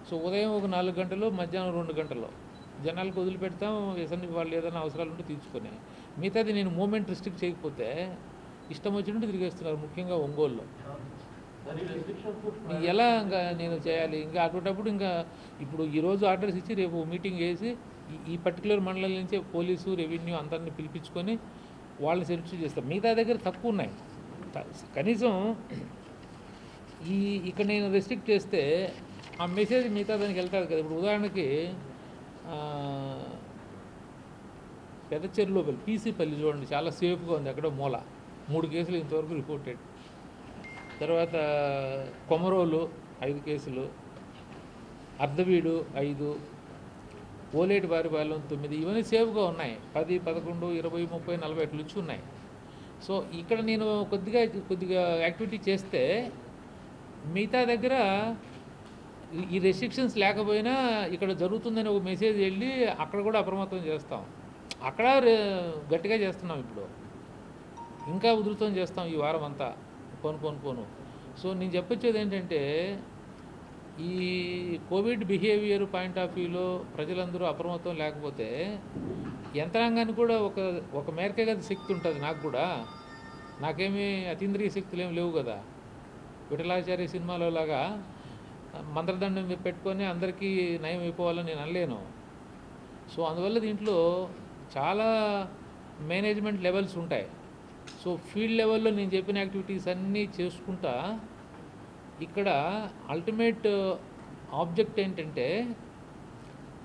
సో ఉదయం ఒక 4 గంటలు, మధ్యాహ్నం 2 గంటలు జనాలకు వదిలిపెడతాం. వాళ్ళు ఏదైనా అవసరాలు ఉంటే తీర్చుకొని, మిగతాది నేను మూమెంట్ రిస్ట్రిక్ట్ చేయకపోతే ఇష్టం వచ్చినట్టు తిరిగేస్తున్నారు, ముఖ్యంగా ఒంగోలులో. ఎలా ఇంకా నేను చేయాలి? ఇంకా అటువంటిప్పుడు ఇంకా ఇప్పుడు ఈరోజు ఆర్డర్స్ ఇచ్చి రేపు మీటింగ్ వేసి ఈ పర్టికులర్ మండలం నుంచే పోలీసు, రెవెన్యూ అందరిని పిలిపించుకొని వాళ్ళని సెర్చ్ చేస్తారు. మిగతా దగ్గర తక్కువ ఉన్నాయి. కనీసం ఇక్కడ నేను రెస్ట్రిక్ట్ చేస్తే ఆ మెసేజ్ మిగతా దానికి వెళ్తారు కదా. ఇప్పుడు ఉదాహరణకి పెద్ద చెరువులోపల్లి పీసీపల్లి చూడండి, చాలా సేఫ్గా ఉంది. అక్కడ మూల 3 కేసులు ఇంతవరకు రిపోర్టెడ్. తర్వాత కొమరోలు 5 కేసులు, అర్ధవీడు 5, ఓలేటి వారిపాలెం 9. ఇవన్నీ సేఫ్గా ఉన్నాయి. 10, 11, 20, 30, 40 అట్లా వచ్చి ఉన్నాయి. సో ఇక్కడ నేను కొద్దిగా యాక్టివిటీ చేస్తే మిగతా దగ్గర ఈ రెస్ట్రిక్షన్స్ లేకపోయినా ఇక్కడ జరుగుతుందని ఒక మెసేజ్ వెళ్ళి అక్కడ కూడా అప్రమత్తం చేస్తాం. అక్కడ గట్టిగా చేస్తున్నాం. ఇప్పుడు ఇంకా ఉధృతం చేస్తాం ఈ వారం అంతా పోను. సో నేను చెప్పొచ్చేది ఏంటంటే, ఈ కోవిడ్ బిహేవియర్ పాయింట్ ఆఫ్ వ్యూలో ప్రజలందరూ అప్రమత్తం లేకపోతే యంత్రాంగానికి కూడా ఒక మేరకే కదా శక్తి ఉంటుంది. నాకు కూడా నాకేమీ అతీంద్రియ శక్తులు ఏమి లేవు కదా. విఠలాచార్య సినిమాలో లాగా మంత్రదండం పెట్టుకొని అందరికీ నయం అయిపోవాలని నేను అనలేను. సో అందువల్ల దీంట్లో చాలా మేనేజ్మెంట్ లెవెల్స్ ఉంటాయి. సో ఫీల్డ్ లెవెల్లో నేను చెప్పిన యాక్టివిటీస్ అన్నీ చేసుకుంటా. ఇక్కడ అల్టిమేట్ ఆబ్జెక్ట్ ఏంటంటే,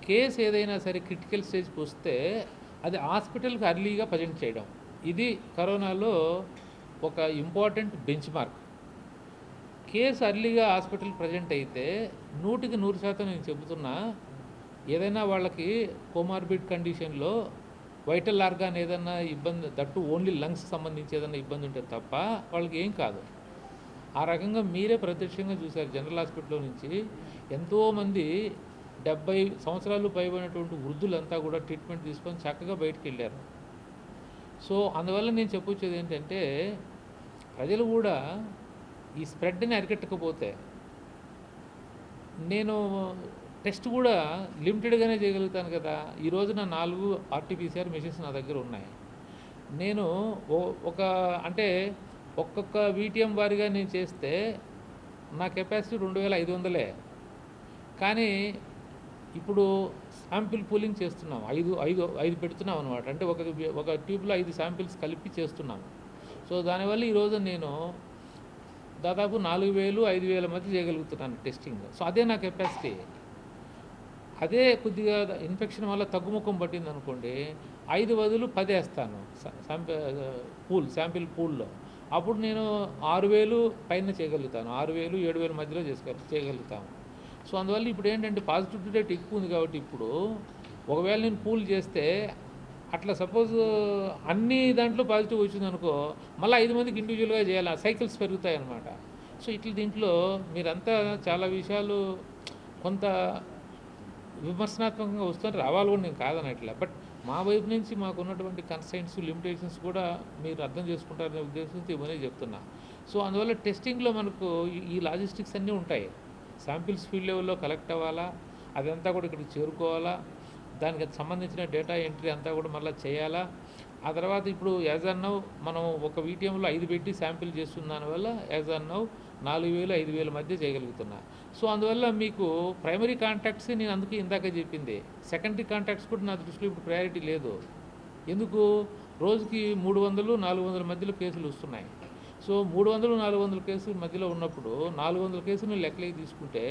కేసు ఏదైనా సరే క్రిటికల్ స్టేజ్కి వస్తే అది హాస్పిటల్కి అర్లీగా ప్రజెంట్ చేయడం. ఇది కరోనాలో ఒక ఇంపార్టెంట్ బెంచ్ మార్క్. కేసు అర్లీగా హాస్పిటల్ ప్రజెంట్ అయితే 100% నేను చెబుతున్నా, ఏదైనా వాళ్ళకి కోమార్బిడ్ కండిషన్లో వైటల్ ఆర్గాన్ ఏదన్నా ఇబ్బంది, దట్టు ఓన్లీ లంగ్స్ సంబంధించి ఏదైనా ఇబ్బంది ఉంటే తప్ప వాళ్ళకి ఏం కాదు. ఆ రకంగా మీరే ప్రత్యక్షంగా చూశారు. జనరల్ హాస్పిటల్లో నుంచి ఎంతోమంది 70 సంవత్సరాలు పైబడినటువంటి వృద్ధులంతా కూడా ట్రీట్మెంట్ తీసుకొని చక్కగా బయటికి వెళ్ళారు. సో అందువల్ల నేను చెప్పొచ్చేది ఏంటంటే, ప్రజలు కూడా ఈ స్ప్రెడ్ని అరికట్టకపోతే, నేను టెస్ట్ కూడా లిమిటెడ్గానే చేయగలుగుతాను కదా. ఈ రోజున 4 ఆర్టీపీసీఆర్ మెషిన్స్ నా దగ్గర ఉన్నాయి. నేను అంటే ఒక్కొక్క వీటీఎం వారిగా నేను చేస్తే నా కెపాసిటీ 2500. కానీ ఇప్పుడు శాంపిల్ పూలింగ్ చేస్తున్నాం. 5 పెడుతున్నాం అనమాట. అంటే ఒక ట్యూబ్లో 5 శాంపిల్స్ కలిపి చేస్తున్నాం. సో దానివల్ల ఈరోజు నేను దాదాపు 4000, 5000 మధ్య చేయగలుగుతున్నాను టెస్టింగ్. సో అదే నా కెపాసిటీ. అదే కొద్దిగా ఇన్ఫెక్షన్ వల్ల తగ్గుముఖం పట్టింది అనుకోండి, 5 బదులు 10 వేస్తాను శాంపిల్ పూల్లో. అప్పుడు నేను 6000 పైన చేయగలుగుతాను. 6000, 7000 మధ్యలో చేయగలుగుతాము. సో అందువల్ల ఇప్పుడు ఏంటంటే పాజిటివిటీ రేట్ ఎక్కువ ఉంది కాబట్టి, ఇప్పుడు ఒకవేళ నేను పూల్ చేస్తే అట్లా సపోజ్ అన్ని దాంట్లో పాజిటివ్ వచ్చింది అనుకో, మళ్ళీ 5 మందికి ఇండివిజువల్గా చేయాలి. సైకిల్స్ పెరుగుతాయి అన్నమాట. సో ఇట్లా దీంట్లో మీరంతా చాలా విషయాలు కొంత విమర్శనాత్మకంగా వస్తుంటే రావాలి కూడా, నేను కాదనట్లే. బట్ మా వైపు నుంచి మాకు ఉన్నటువంటి కన్స్ట్రైంట్స్, లిమిటేషన్స్ కూడా మీరు అర్థం చేసుకుంటారనే ఉద్దేశంతో ఇవన్నీ చెప్తున్నా. సో అందువల్ల టెస్టింగ్లో మనకు ఈ లాజిస్టిక్స్ అన్నీ ఉంటాయి. శాంపిల్స్ ఫీల్డ్ లెవెల్లో కలెక్ట్ అవ్వాలా, అదంతా కూడా ఇక్కడికి చేరుకోవాలా, దానికి సంబంధించిన డేటా ఎంట్రీ అంతా కూడా మళ్ళీ చేయాలా. ఆ తర్వాత ఇప్పుడు యాజ్ అన్ నౌ మనం ఒక వీటీఎంలో 5 పెట్టి శాంపిల్ చేస్తున్న దానివల్ల యాజ్ అన్ నౌ 4000, 5000 మధ్య చేయగలుగుతున్నా. సో అందువల్ల మీకు ప్రైమరీ కాంటాక్ట్స్ నేను అందుకే ఇందాక చెప్పింది, సెకండరీ కాంటాక్ట్స్ కూడా నా దృష్టిలో ఇప్పుడు ప్రయారిటీ లేదు. ఎందుకు? రోజుకి 300, 400 మధ్యలో కేసులు వస్తున్నాయి. సో 300, 400 కేసుల మధ్యలో ఉన్నప్పుడు 400 కేసులు లెక్కలకి తీసుకుంటే,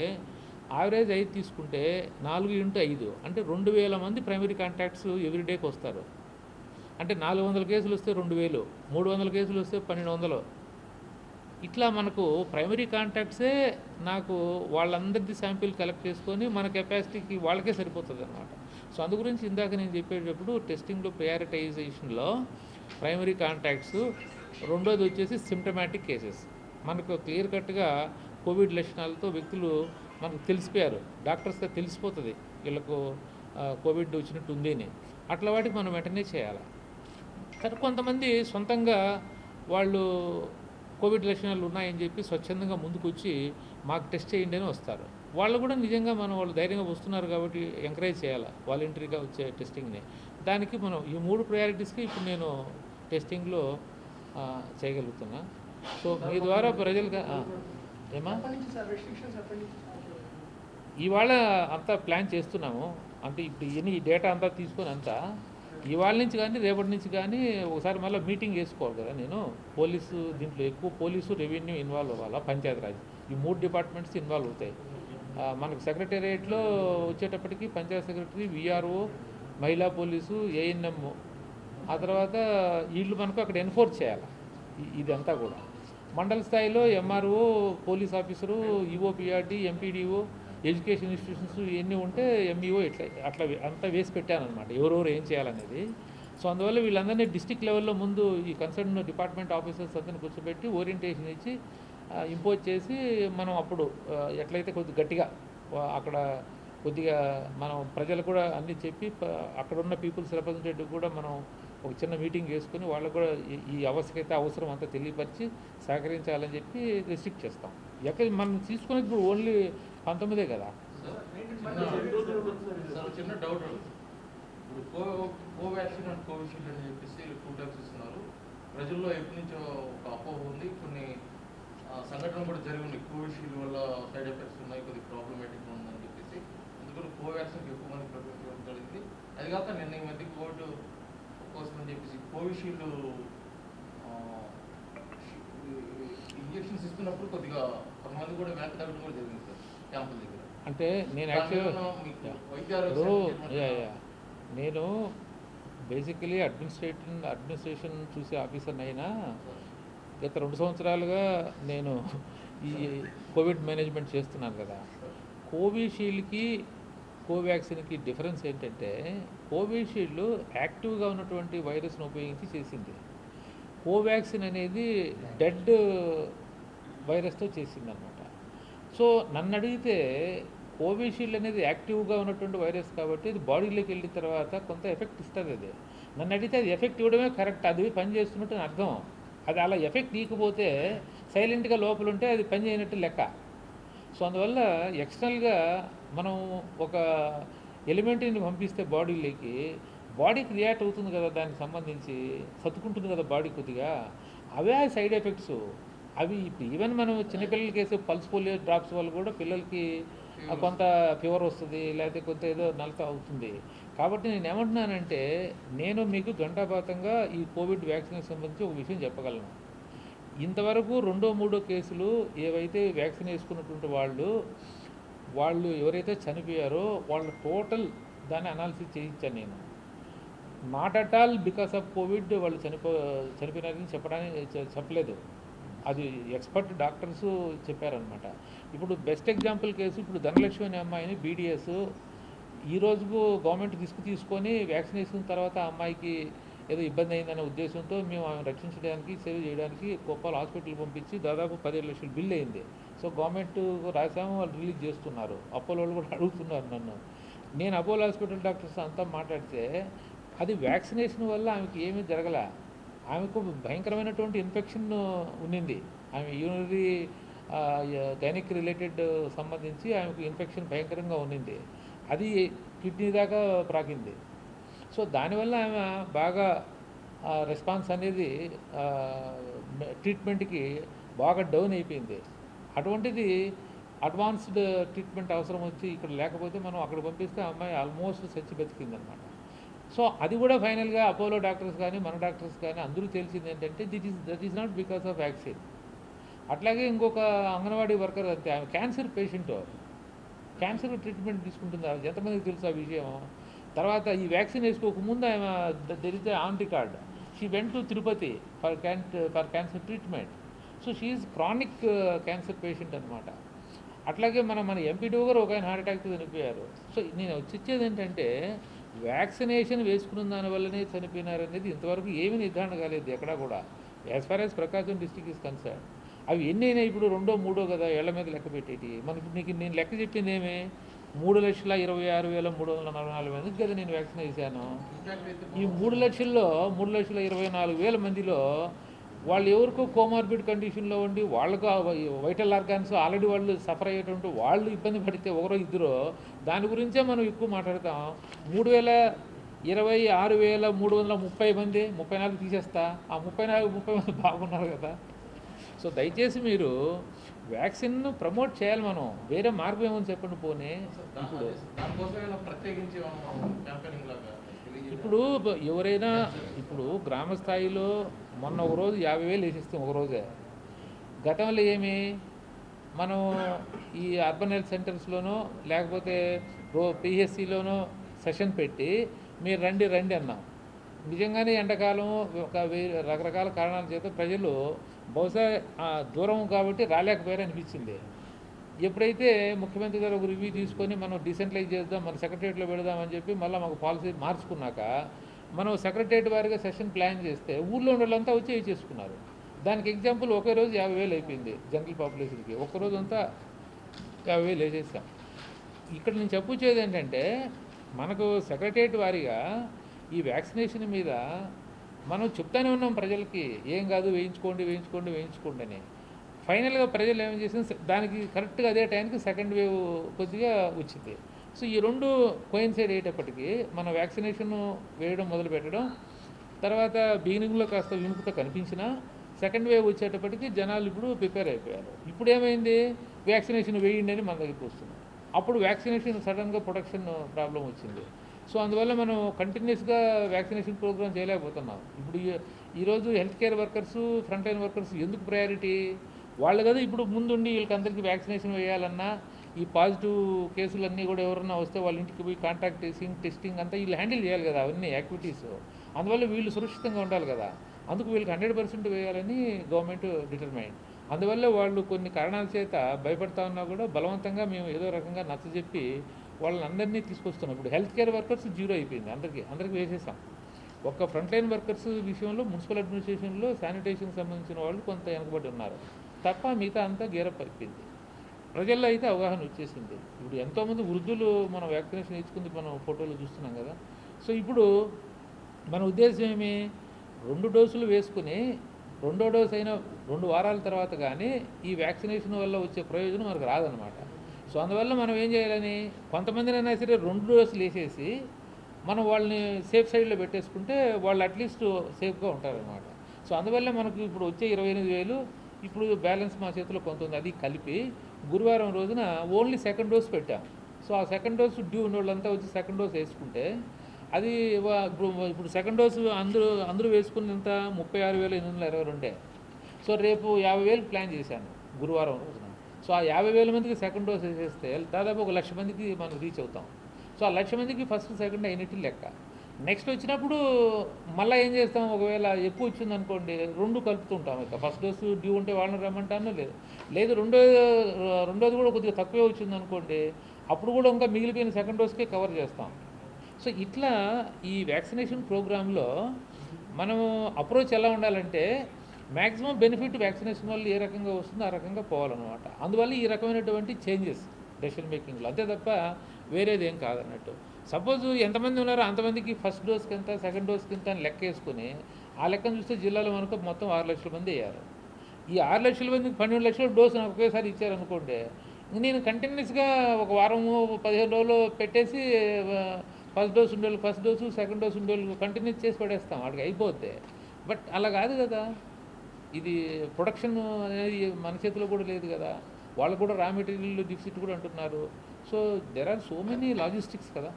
యావరేజ్ 5 తీసుకుంటే 4 × 5 అంటే 2000 మంది ప్రైమరీ కాంటాక్ట్స్ ఎవ్రీడేకి వస్తారు. అంటే 400 కేసులు వస్తే 2000, 300 కేసులు వస్తే 1200. ఇట్లా మనకు ప్రైమరీ కాంటాక్ట్సే నాకు వాళ్ళందరిది శాంపిల్ కలెక్ట్ చేసుకొని మన కెపాసిటీకి వాళ్ళకే సరిపోతుంది అన్నమాట. సో అందు గురించి ఇందాక నేను చెప్పేటప్పుడు టెస్టింగ్లో ప్రయారిటైజేషన్లో ప్రైమరీ కాంటాక్ట్స్, రెండోది వచ్చేసి సిమ్టమాటిక్ కేసెస్. మనకు క్లియర్ కట్గా కోవిడ్ లక్షణాలతో వ్యక్తులు మనకు తెలిసిపోయారు, డాక్టర్స్గా తెలిసిపోతుంది వీళ్ళకు కోవిడ్ వచ్చినట్టు ఉంది అని. అట్లా వాటికి మనం వెంటనే చేయాలి. కానీ కొంతమంది సొంతంగా వాళ్ళు కోవిడ్ లక్షణాలు ఉన్నాయని చెప్పి స్వచ్ఛందంగా ముందుకు వచ్చి మాకు టెస్ట్ చేయండి అని వస్తారు. వాళ్ళు కూడా నిజంగా వాళ్ళు ధైర్యంగా వస్తున్నారు కాబట్టి ఎంకరేజ్ చేయాలి వాలంటరీగా వచ్చే టెస్టింగ్ని. దానికి మనం ఈ 3 ప్రయారిటీస్కి ఇప్పుడు నేను టెస్టింగ్లో చేయగలుగుతున్నా. సో మీ ద్వారా ప్రజలుగా ఏమా ఇవాళ అంతా ప్లాన్ చేస్తున్నాము. అంటే ఇప్పుడు ఈ డేటా అంతా తీసుకొని అంతా ఇవాళ నుంచి కానీ రేపటి నుంచి కానీ ఒకసారి మళ్ళీ మీటింగ్ వేసుకోవాలి కదా. నేను దీంట్లో ఎక్కువ పోలీసు, రెవెన్యూ ఇన్వాల్వ్ అవ్వాలా, పంచాయతీరాజ్, ఈ 3 డిపార్ట్మెంట్స్ ఇన్వాల్వ్ అవుతాయి. మనకు సెక్రటేరియట్లో వచ్చేటప్పటికి పంచాయత్ సెక్రటరీ, విఆర్ఓ, మహిళా పోలీసు, ఏఎన్ఎం, ఆ తర్వాత వీళ్ళు మనకు అక్కడ ఎన్ఫోర్స్ చేయాలి. ఇదంతా కూడా మండల స్థాయిలో MRO, police officer, EOPRD, MPDO, education institutions ఇవన్నీ ఉంటే ఎంఈఓ అట్లా అంతా వేసి పెట్టానమాట ఎవరెవరు ఏం చేయాలనేది. సో అందువల్ల వీళ్ళందరినీ డిస్టిక్ లెవెల్లో ముందు ఈ కన్సర్న్ డిపార్ట్మెంట్ ఆఫీసర్స్ అందరినీ కూర్చోబెట్టి ఓరియంటేషన్ ఇచ్చి ఇంపోజ్ చేసి మనం అప్పుడు ఎట్లయితే కొద్దిగా గట్టిగా అక్కడ కొద్దిగా మనం ప్రజలు కూడా అన్నీ చెప్పి అక్కడ ఉన్న పీపుల్స్ రిప్రజెంటేటివ్ కూడా మనం ఒక చిన్న మీటింగ్ వేసుకొని వాళ్ళకు కూడా ఈ ఆవశ్యకత అవసరం అంతా తెలియపరిచి సహకరించాలని చెప్పి రిస్ట్రిక్ట్ చేస్తాం. ఎక్కడ మనం తీసుకునేది ఇప్పుడు ఓన్లీ 19 కదా. చిన్న డౌట్, ఇప్పుడు కోవాక్సిన్ అండ్ కోవిషీల్డ్ అని చెప్పేసి 2 టైప్స్ ఇస్తున్నారు. ప్రజల్లో ఎప్పటి నుంచో ఒక అపోహ ఉంది, కొన్ని సంఘటనలు కూడా జరిగి ఉన్నాయి. కోవిషీల్డ్ వల్ల సైడ్ ఎఫెక్ట్స్ ఉన్నాయి, కొద్దిగా ప్రాబ్లమేటిక్గా ఉందని చెప్పేసి అందుకని కోవాక్సిన్కి ఎక్కువ మంది ప్రిఫరెన్స్ ఇవ్వడం జరిగింది. అది కాక నిన్న ఈ మధ్య కోవిడ్ కోసం అని చెప్పేసి కోవిషీల్డ్ ఇంజెక్షన్స్ ఇస్తున్నప్పుడు కొద్దిగా కొంతమంది కూడా వెనక్కి తగ్గడం కూడా జరిగింది సార్ క్యాంపుల దగ్గర. అంటే నేను నేను బేసికలీ అడ్మినిస్ట్రేషన్ చూసే ఆఫీసర్ని అయినా గత 2 సంవత్సరాలుగా నేను ఈ కోవిడ్ మేనేజ్మెంట్ చేస్తున్నాను కదా. కోవిషీల్డ్కి కోవాక్సిన్కి డిఫరెన్స్ ఏంటంటే కోవిషీల్డ్ యాక్టివ్గా ఉన్నటువంటి వైరస్ను ఉపయోగించి చేసింది. కోవాక్సిన్ అనేది డెడ్ వైరస్తో చేసిందనమాట. సో నన్ను అడిగితే కోవిషీల్డ్ అనేది యాక్టివ్గా ఉన్నటువంటి వైరస్ కాబట్టి అది బాడీలోకి వెళ్ళిన తర్వాత కొంత ఎఫెక్ట్ ఇస్తుంది. అది నన్ను అడిగితే అది ఎఫెక్ట్ ఇవ్వడమే కరెక్ట్, అది పని చేస్తున్నట్టు అర్థం. అది అలా ఎఫెక్ట్ ఇవ్వకపోతే సైలెంట్గా లోపల ఉంటే అది పని చేయనట్టు లెక్క. సో అందువల్ల ఎక్స్టర్నల్గా మనం ఒక ఎలిమెంట్ని పంపిస్తే బాడీకి రియాక్ట్ అవుతుంది కదా, దానికి సంబంధించి సర్దుకుంటుంది కదా బాడీ కొద్దిగా. అవే సైడ్ ఎఫెక్ట్స్. అవి ఈవెన్ మనం చిన్నపిల్లలకి వేసే పల్స్ పోలియో డ్రాప్స్ వల్ల కూడా పిల్లలకి కొంత ఫీవర్ వస్తుంది, లేకపోతే కొంత ఏదో నలత అవుతుంది. కాబట్టి నేను ఏమంటున్నానంటే నేను మీకు ఘంటాపాతంగా ఈ కోవిడ్ వ్యాక్సిన్కి సంబంధించి ఒక విషయం చెప్పగలను. ఇంతవరకు 2, 3 కేసులు ఏవైతే వ్యాక్సిన్ వేసుకున్నటువంటి వాళ్ళు ఎవరైతే చనిపోయారో వాళ్ళ టోటల్ దాన్ని అనాలిసిస్ చేయించాను నేను. Not at all because of Covid వాళ్ళు చనిపోయినారని చెప్పలేదు. అది ఎక్స్పర్ట్ డాక్టర్స్ చెప్పారనమాట. ఇప్పుడు బెస్ట్ ఎగ్జాంపుల్ కేసు, ఇప్పుడు ధనలక్ష్మి అనే అమ్మాయిని బీడీఎస్ ఈ రోజుకు గవర్నమెంట్ తీసుకొని వ్యాక్సినేషన్ తర్వాత ఆ అమ్మాయికి ఏదో ఇబ్బంది అయిందనే ఉద్దేశంతో మేము ఆమె రక్షించడానికి, సేవ్ చేయడానికి కొప్పాల హాస్పిటల్ పంపించి దాదాపు 17 లక్షల బిల్ అయింది. సో గవర్నమెంట్ రాసాము, వాళ్ళు రిలీజ్ చేస్తున్నారు. అపోలో వాళ్ళు కూడా అడుగుతున్నారు నన్ను. నేను అపోలో హాస్పిటల్ డాక్టర్స్ అంతా మాట్లాడితే అది వ్యాక్సినేషన్ వల్ల ఆమెకి ఏమీ జరగలే. ఆమెకు భయంకరమైనటువంటి ఇన్ఫెక్షన్ ఉన్నింది. ఆమె యూరినరీ గైనిక్ రిలేటెడ్ సంబంధించి ఆమెకు ఇన్ఫెక్షన్ భయంకరంగా ఉన్నింది. అది కిడ్నీ దాకా ప్రాకింది. సో దానివల్ల ఆమె బాగా రెస్పాన్స్ అనేది ట్రీట్మెంట్కి బాగా డౌన్ అయిపోయింది. అటువంటిది అడ్వాన్స్డ్ ట్రీట్మెంట్ అవసరం వచ్చి ఇక్కడ లేకపోతే మనం అక్కడ పంపిస్తే అమ్మాయి ఆల్మోస్ట్ చచ్చి బతికిందనమాట. సో అది కూడా ఫైనల్గా అపోలో డాక్టర్స్ కానీ మన డాక్టర్స్ కానీ అందరూ తెలిసింది ఏంటంటే that is not because of vaccine. అట్లాగే ఇంకొక అంగన్వాడీ వర్కర్ అంతే, ఆమె క్యాన్సర్ పేషెంట్, క్యాన్సర్ ట్రీట్మెంట్ తీసుకుంటుంది. ఎంతమందికి తెలుసు ఆ విషయం? తర్వాత ఈ వ్యాక్సిన్ వేసుకోకముందు ఆమె there is on record she went to Tirupati for cancer treatment. So she is chronic cancer patient అనమాట. అట్లాగే మన ఎంపీడీఓ గారు ఒక ఆయన హార్ట్ అటాక్తో చనిపోయారు. సో నేను వచ్చేది ఏంటంటే వ్యాక్సినేషన్ వేసుకున్న దానివల్లనే చనిపోయినారనేది ఇంతవరకు ఏమీ నిర్ధారణ కాలేదు ఎక్కడా కూడా, as far as Prakasam district is concern. అవి ఎన్ని అయినా ఇప్పుడు 2, 3 కదా ఏళ్ల మీద లెక్క పెట్టేటి. మనకి నేను లెక్క చెప్పింది ఏమి 3,26,344 మందికి కదా నేను వ్యాక్సిన్ వేసాను. ఈ 3,24,000 మందిలో వాళ్ళు ఎవరికో కోమార్బిడ్ కండిషన్లో ఉండి వాళ్ళకు వైటల్ ఆర్గాన్స్ ఆల్రెడీ వాళ్ళు సఫర్ అయ్యేటువంటి వాళ్ళు ఇబ్బంది పడితే ఒకరో ఇద్దరు దాని గురించే మనం ఎక్కువ మాట్లాడతాం. 3,26,330 మంది 34 తీసేస్తా, ఆ 34-30 మంది బాగున్నారు కదా. సో దయచేసి మీరు వ్యాక్సిన్ను ప్రమోట్ చేయాలి, మనం వేరే మార్గం ఏమని చెప్పండి. పోనీ ఇప్పుడు దానికోసం ప్రత్యేకించి క్యాంపెయినింగ్ లాగా ఇప్పుడు ఎవరైనా ఇప్పుడు గ్రామ స్థాయిలో మొన్న ఒకరోజు 50,000 వేసిస్తాం ఒకరోజే. గతంలో ఏమి మనం ఈ అర్బన్ హెల్త్ సెంటర్స్లోనో లేకపోతే పిహెచ్సిలోనో సెషన్ పెట్టి మీరు రండి అన్నాం. నిజంగానే ఎండాకాలం ఒక రకరకాల కారణాల చేత ప్రజలు బహుశా దూరం కాబట్టి రాలేకపోయారు అనిపించింది. ఎప్పుడైతే ముఖ్యమంత్రి గారు ఒక రివ్యూ తీసుకొని మనం డిసెంట్రలైజ్ చేద్దాం, మన సెక్రటరియట్లో పెడదామని చెప్పి మళ్ళీ మాకు పాలసీ మార్చుకున్నాక మనం సెక్రటరియట్ వారిగా సెషన్ ప్లాన్ చేస్తే ఊళ్ళో ఉన్న వాళ్ళంతా వచ్చి చేసుకున్నారు. దానికి ఎగ్జాంపుల్ ఒకే రోజు 50,000 అయిపోయింది జనరల్ పాపులేషన్కి. ఒక్కరోజు అంతా 50,000 వేసేసాం. ఇక్కడ నేను చెప్పొచ్చేది ఏంటంటే మనకు సెక్రటరియట్ వారిగా ఈ వ్యాక్సినేషన్ మీద మనం చెప్తానే ఉన్నాం ప్రజలకి, ఏం కాదు వేయించుకోండి అని. ఫైనల్గా ప్రజలు ఏం చేసింది, దానికి కరెక్ట్గా అదే టైంకి సెకండ్ వేవ్ కొద్దిగా వచ్చింది. సో ఈ రెండు కోయిన్సైడ్ అయ్యేటప్పటికీ మన వ్యాక్సినేషన్ వేయడం మొదలు పెట్టడం, తర్వాత బిగినింగ్లో కాస్త విముఖత కనిపించినా సెకండ్ వేవ్ వచ్చేటప్పటికి జనాలు ఇప్పుడు ప్రిపేర్ అయిపోయారు. ఇప్పుడు ఏమైంది, వ్యాక్సినేషన్ వేయండి అని మన దగ్గరికి వస్తుంది. అప్పుడు వ్యాక్సినేషన్ సడన్గా ప్రొడక్షన్ ప్రాబ్లం వచ్చింది. సో అందువల్ల మనం కంటిన్యూస్గా వ్యాక్సినేషన్ ప్రోగ్రామ్ చేయలేకపోతున్నాం. ఇప్పుడు ఈరోజు health care workers, front line workers ఎందుకు ప్రయారిటీ? వాళ్ళు కదా ఇప్పుడు ముందుండి వీళ్ళకందరికీ వ్యాక్సినేషన్ వేయాలన్నా ఈ పాజిటివ్ కేసులన్నీ కూడా ఎవరన్నా వస్తే వాళ్ళ ఇంటికి పోయి కాంటాక్ట్ ట్రేసింగ్, టెస్టింగ్ అంతా వీళ్ళు హ్యాండిల్ చేయాలి కదా, అవన్నీ యాక్టివిటీస్. అందువల్ల వీళ్ళు సురక్షితంగా ఉండాలి కదా, అందుకు వీళ్ళకి 100% వేయాలని గవర్నమెంట్ డిటర్మైన్. అందువల్ల వాళ్ళు కొన్ని కారణాల చేత భయపడతా ఉన్నా కూడా బలవంతంగా మేము ఏదో రకంగా నచ్చజెప్పి వాళ్ళని అందరినీ తీసుకొస్తున్నాం. ఇప్పుడు హెల్త్ కేర్ వర్కర్స్ 0 అయిపోయింది, అందరికీ వేసేసాం. ఒక్క ఫ్రంట్ లైన్ వర్కర్స్ విషయంలో మున్సిపల్ అడ్మినిస్ట్రేషన్లో శానిటేషన్కి సంబంధించిన వాళ్ళు కొంత వెనకబడి ఉన్నారు తప్ప మిగతా అంతా గేరప్ అయిపోయింది. ప్రజల్లో అయితే అవగాహన వచ్చేసింది. ఇప్పుడు ఎంతోమంది వృద్ధులు మనం వ్యాక్సినేషన్ ఇచ్చుకుంది మనం ఫోటోలు చూస్తున్నాం కదా. సో ఇప్పుడు మన ఉద్దేశం ఏమి, 2 డోసులు వేసుకుని 2వ డోసు అయిన 2 వారాల తర్వాత కానీ ఈ వ్యాక్సినేషన్ వల్ల వచ్చే ప్రయోజనం మనకు రాదనమాట. సో అందువల్ల మనం ఏం చేయాలని, కొంతమందినైనా సరే 2 డోసులు వేసేసి మనం వాళ్ళని సేఫ్ సైడ్లో పెట్టేసుకుంటే వాళ్ళు అట్లీస్ట్ సేఫ్గా ఉంటారనమాట. సో అందువల్ల మనకు ఇప్పుడు వచ్చే 28,000 ఇప్పుడు బ్యాలెన్స్ మా చేతిలో కొంత ఉంది, అది కలిపి గురువారం రోజున ఓన్లీ సెకండ్ డోస్ పెట్టాం. సో ఆ సెకండ్ డోస్ డ్యూ ఉన్న వాళ్ళంతా వచ్చి సెకండ్ డోస్ వేసుకుంటే అది ఇప్పుడు సెకండ్ డోసు అందరూ వేసుకున్నంత 36,822. సో రేపు 50,000 ప్లాన్ చేశాను గురువారం రోజున. సో ఆ 50,000 మందికి సెకండ్ డోస్ వేసేస్తే దాదాపు 1,00,000 మందికి మనం రీచ్ అవుతాం. సో ఆ 1,00,000 మందికి ఫస్ట్ సెకండ్ అయినట్టు లెక్క. నెక్స్ట్ వచ్చినప్పుడు మళ్ళీ ఏం చేస్తాం, ఒకవేళ ఎక్కువ వచ్చిందనుకోండి 2 కలుపుతుంటాం. ఇక ఫస్ట్ డోసు డ్యూ ఉంటే వాళ్ళని రమ్మంటాను, లేదు రెండోది కూడా కొద్దిగా తక్కువే వచ్చిందనుకోండి అప్పుడు కూడా ఇంకా మిగిలిపోయిన సెకండ్ డోస్కే కవర్ చేస్తాం. సో ఇట్లా ఈ వ్యాక్సినేషన్ ప్రోగ్రాంలో మనము అప్రోచ్ ఎలా ఉండాలంటే మ్యాక్సిమం బెనిఫిట్ వ్యాక్సినేషన్ వల్ల ఏ రకంగా వస్తుందో ఆ రకంగా పోవాలన్నమాట. అందువల్ల ఈ రకమైనటువంటి చేంజెస్ డెసిషన్ మేకింగ్లో, అంతే తప్ప వేరేది ఏం కాదన్నట్టు. సపోజ్ ఎంతమంది ఉన్నారో అంతమందికి ఫస్ట్ డోస్కి ఎంత, సెకండ్ డోస్కి ఎంత అని లెక్క వేసుకుని ఆ లెక్కను చూస్తే జిల్లాలో మనకు మొత్తం 6 లక్షల మంది అయ్యారు. ఈ 6 లక్షల మందికి 12 లక్షల డోసు నాకు ఒకేసారి ఇచ్చారనుకోండి, నేను కంటిన్యూస్గా ఒక వారము 15 రోజులు పెట్టేసి ఫస్ట్ డోస్ ఉండేవాళ్ళు ఫస్ట్ డోసు, సెకండ్ డోస్ ఉండేవాళ్ళు కంటిన్యూస్ చేసి పడేస్తాం, వాడికి అయిపోతే. బట్ అలా కాదు కదా, ఇది ప్రొడక్షన్ అనేది మన చేతిలో కూడా లేదు కదా, వాళ్ళు కూడా రా మెటీరియల్ డిఫిసిట్ కూడా అంటున్నారు. So there are so many logistics కదా.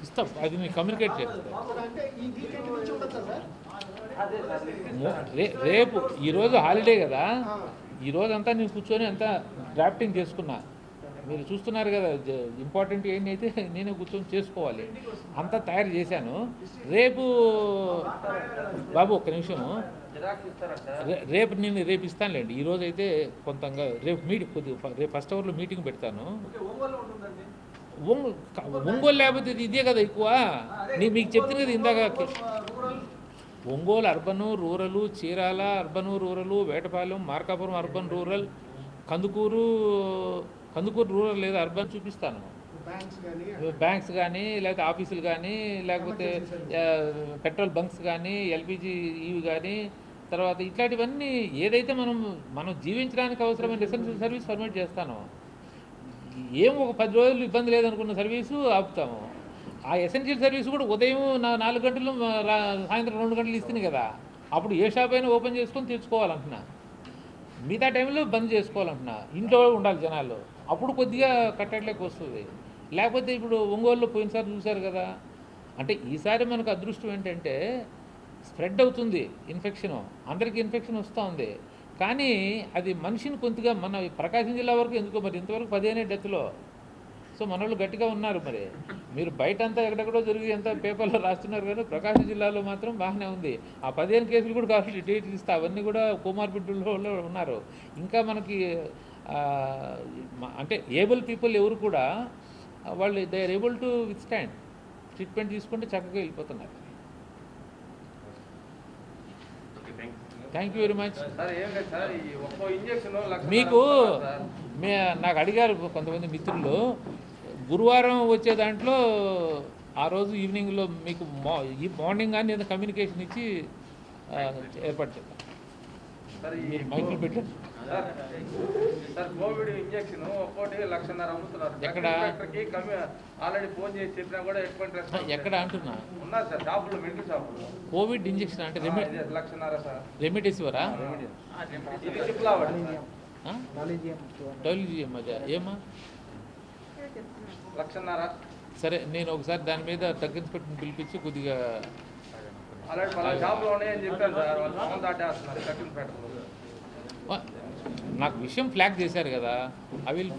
ఇస్తాం, అది నేను కమ్యూనికేట్ చేస్తాను. రేపు ఈరోజు హాలిడే కదా, ఈరోజంతా నేను కూర్చొని అంతా డ్రాఫ్టింగ్ చేసుకున్నా. మీరు చూస్తున్నారు కదా, ఇంపార్టెంట్ ఏంటైతే నేనే కూర్చొని చేసుకోవాలి, అంతా తయారు చేశాను. రేపు బాబు ఒక్క నిమిషము, రేపు ఇస్తానులేండి. ఈరోజు అయితే కొంతంగా రేపు ఫస్ట్ అవర్లో మీటింగ్ పెడతాను. ఒంగోలు లేకపోతే ఇదే కదా ఎక్కువ. మీకు చెప్తుంది కదా ఇందాక, Ongole urban రూరలు, Chirala urban రూరలు, Vetapalem Markapuram urban rural, Kandukur rural లేదా అర్బన్ చూపిస్తాను. బ్యాంక్స్ కానీ లేకపోతే ఆఫీసులు కానీ లేకపోతే పెట్రోల్ బంక్స్ కానీ ఎల్పిజి ఇవి కానీ తర్వాత ఇట్లాంటివన్నీ ఏదైతే మనం జీవించడానికి అవసరమైన ఎసెన్షియల్ సర్వీస్ పర్మిట్ చేస్తాను. ఏం ఒక 10 రోజులు ఇబ్బంది లేదనుకున్న సర్వీసు ఆపుతాము. ఆ ఎసెన్షియల్ సర్వీస్ కూడా ఉదయం 4 గంటలు సాయంత్రం 2 గంటలు ఇస్తుంది కదా, అప్పుడు ఏ షాప్ అయినా ఓపెన్ చేసుకొని తెచ్చుకోవాలంటున్నా. మిగతా టైంలో బంద్ చేసుకోవాలంటున్నా. ఇంట్లో ఉండాలి జనాలు, అప్పుడు కొద్దిగా కట్టడిలోకి వస్తుంది. లేకపోతే ఇప్పుడు ఒంగోలులో పోయినసారి చూశారు కదా, అంటే ఈసారి మనకు అదృష్టం ఏంటంటే స్ప్రెడ్ అవుతుంది ఇన్ఫెక్షన్, అందరికీ ఇన్ఫెక్షన్ వస్తూ ఉంది. కానీ అది మనిషిని కొద్దిగా మన ప్రకాశం జిల్లా వరకు ఎందుకో మరి ఇంతవరకు 15 డెత్లో. సో మన వాళ్ళు గట్టిగా ఉన్నారు. మరి మీరు బయట అంతా ఎక్కడెక్కడో జరిగి అంతా పేపర్లో రాస్తున్నారు కానీ ప్రకాశం జిల్లాలో మాత్రం బాగానే ఉంది. ఆ 15 కేసులు కూడా కావాలి డేట్లు ఇస్తే అవన్నీ కూడా కోమార్బిడ్లో ఉన్నారు. ఇంకా మనకి అంటే ఏబుల్ పీపుల్ ఎవరు కూడా వాళ్ళు they are able to withstand, treatment తీసుకుంటే చక్కగా వెళ్ళిపోతున్నారు. Thank you very much. మీకు నాకు అడిగారు కొంతమంది మిత్రులు, గురువారం వచ్చే దాంట్లో ఆ రోజు ఈవినింగ్లో మీకు ఈ మార్నింగ్ కానీ ఏదో కమ్యూనికేషన్ ఇచ్చి ఏర్పాటు చేద్దాం. మీరు మైకులు పెట్టారు సార్, కోవిడ్ ఇంజెక్షన్ ఒక్కోటి 1,50,000 అమ్ముతున్నారు. ఎక్కడ ఆల్రెడీ ఫోన్ చేసి చెప్పినా కూడా ఎక్కడ అంటున్నా ఉన్నారు సార్, షాపులు, మెడికల్ షాపులు. కోవిడ్ ఇంజెక్షన్ అంటే 1,50,000 సార్. రెమిడెసివరా? ఇది చిప్లావాడు డబ్ల్యూజిఎం అదే ఏమా 1,50,000. సరే, నేను ఒకసారి దాని మీద తగ్గించుపెట్టుకుని పిలిపించి కొద్దిగా ఆల్రెడీ 10 షాపులు ఉన్నాయని చెప్పారు సార్, వాళ్ళు ఫోన్ దాటేస్తున్నారు. కట్టిన పెట్టరు. నాకు విషయం ఫ్లాగ్ చేశారు కదా, ఐ విల్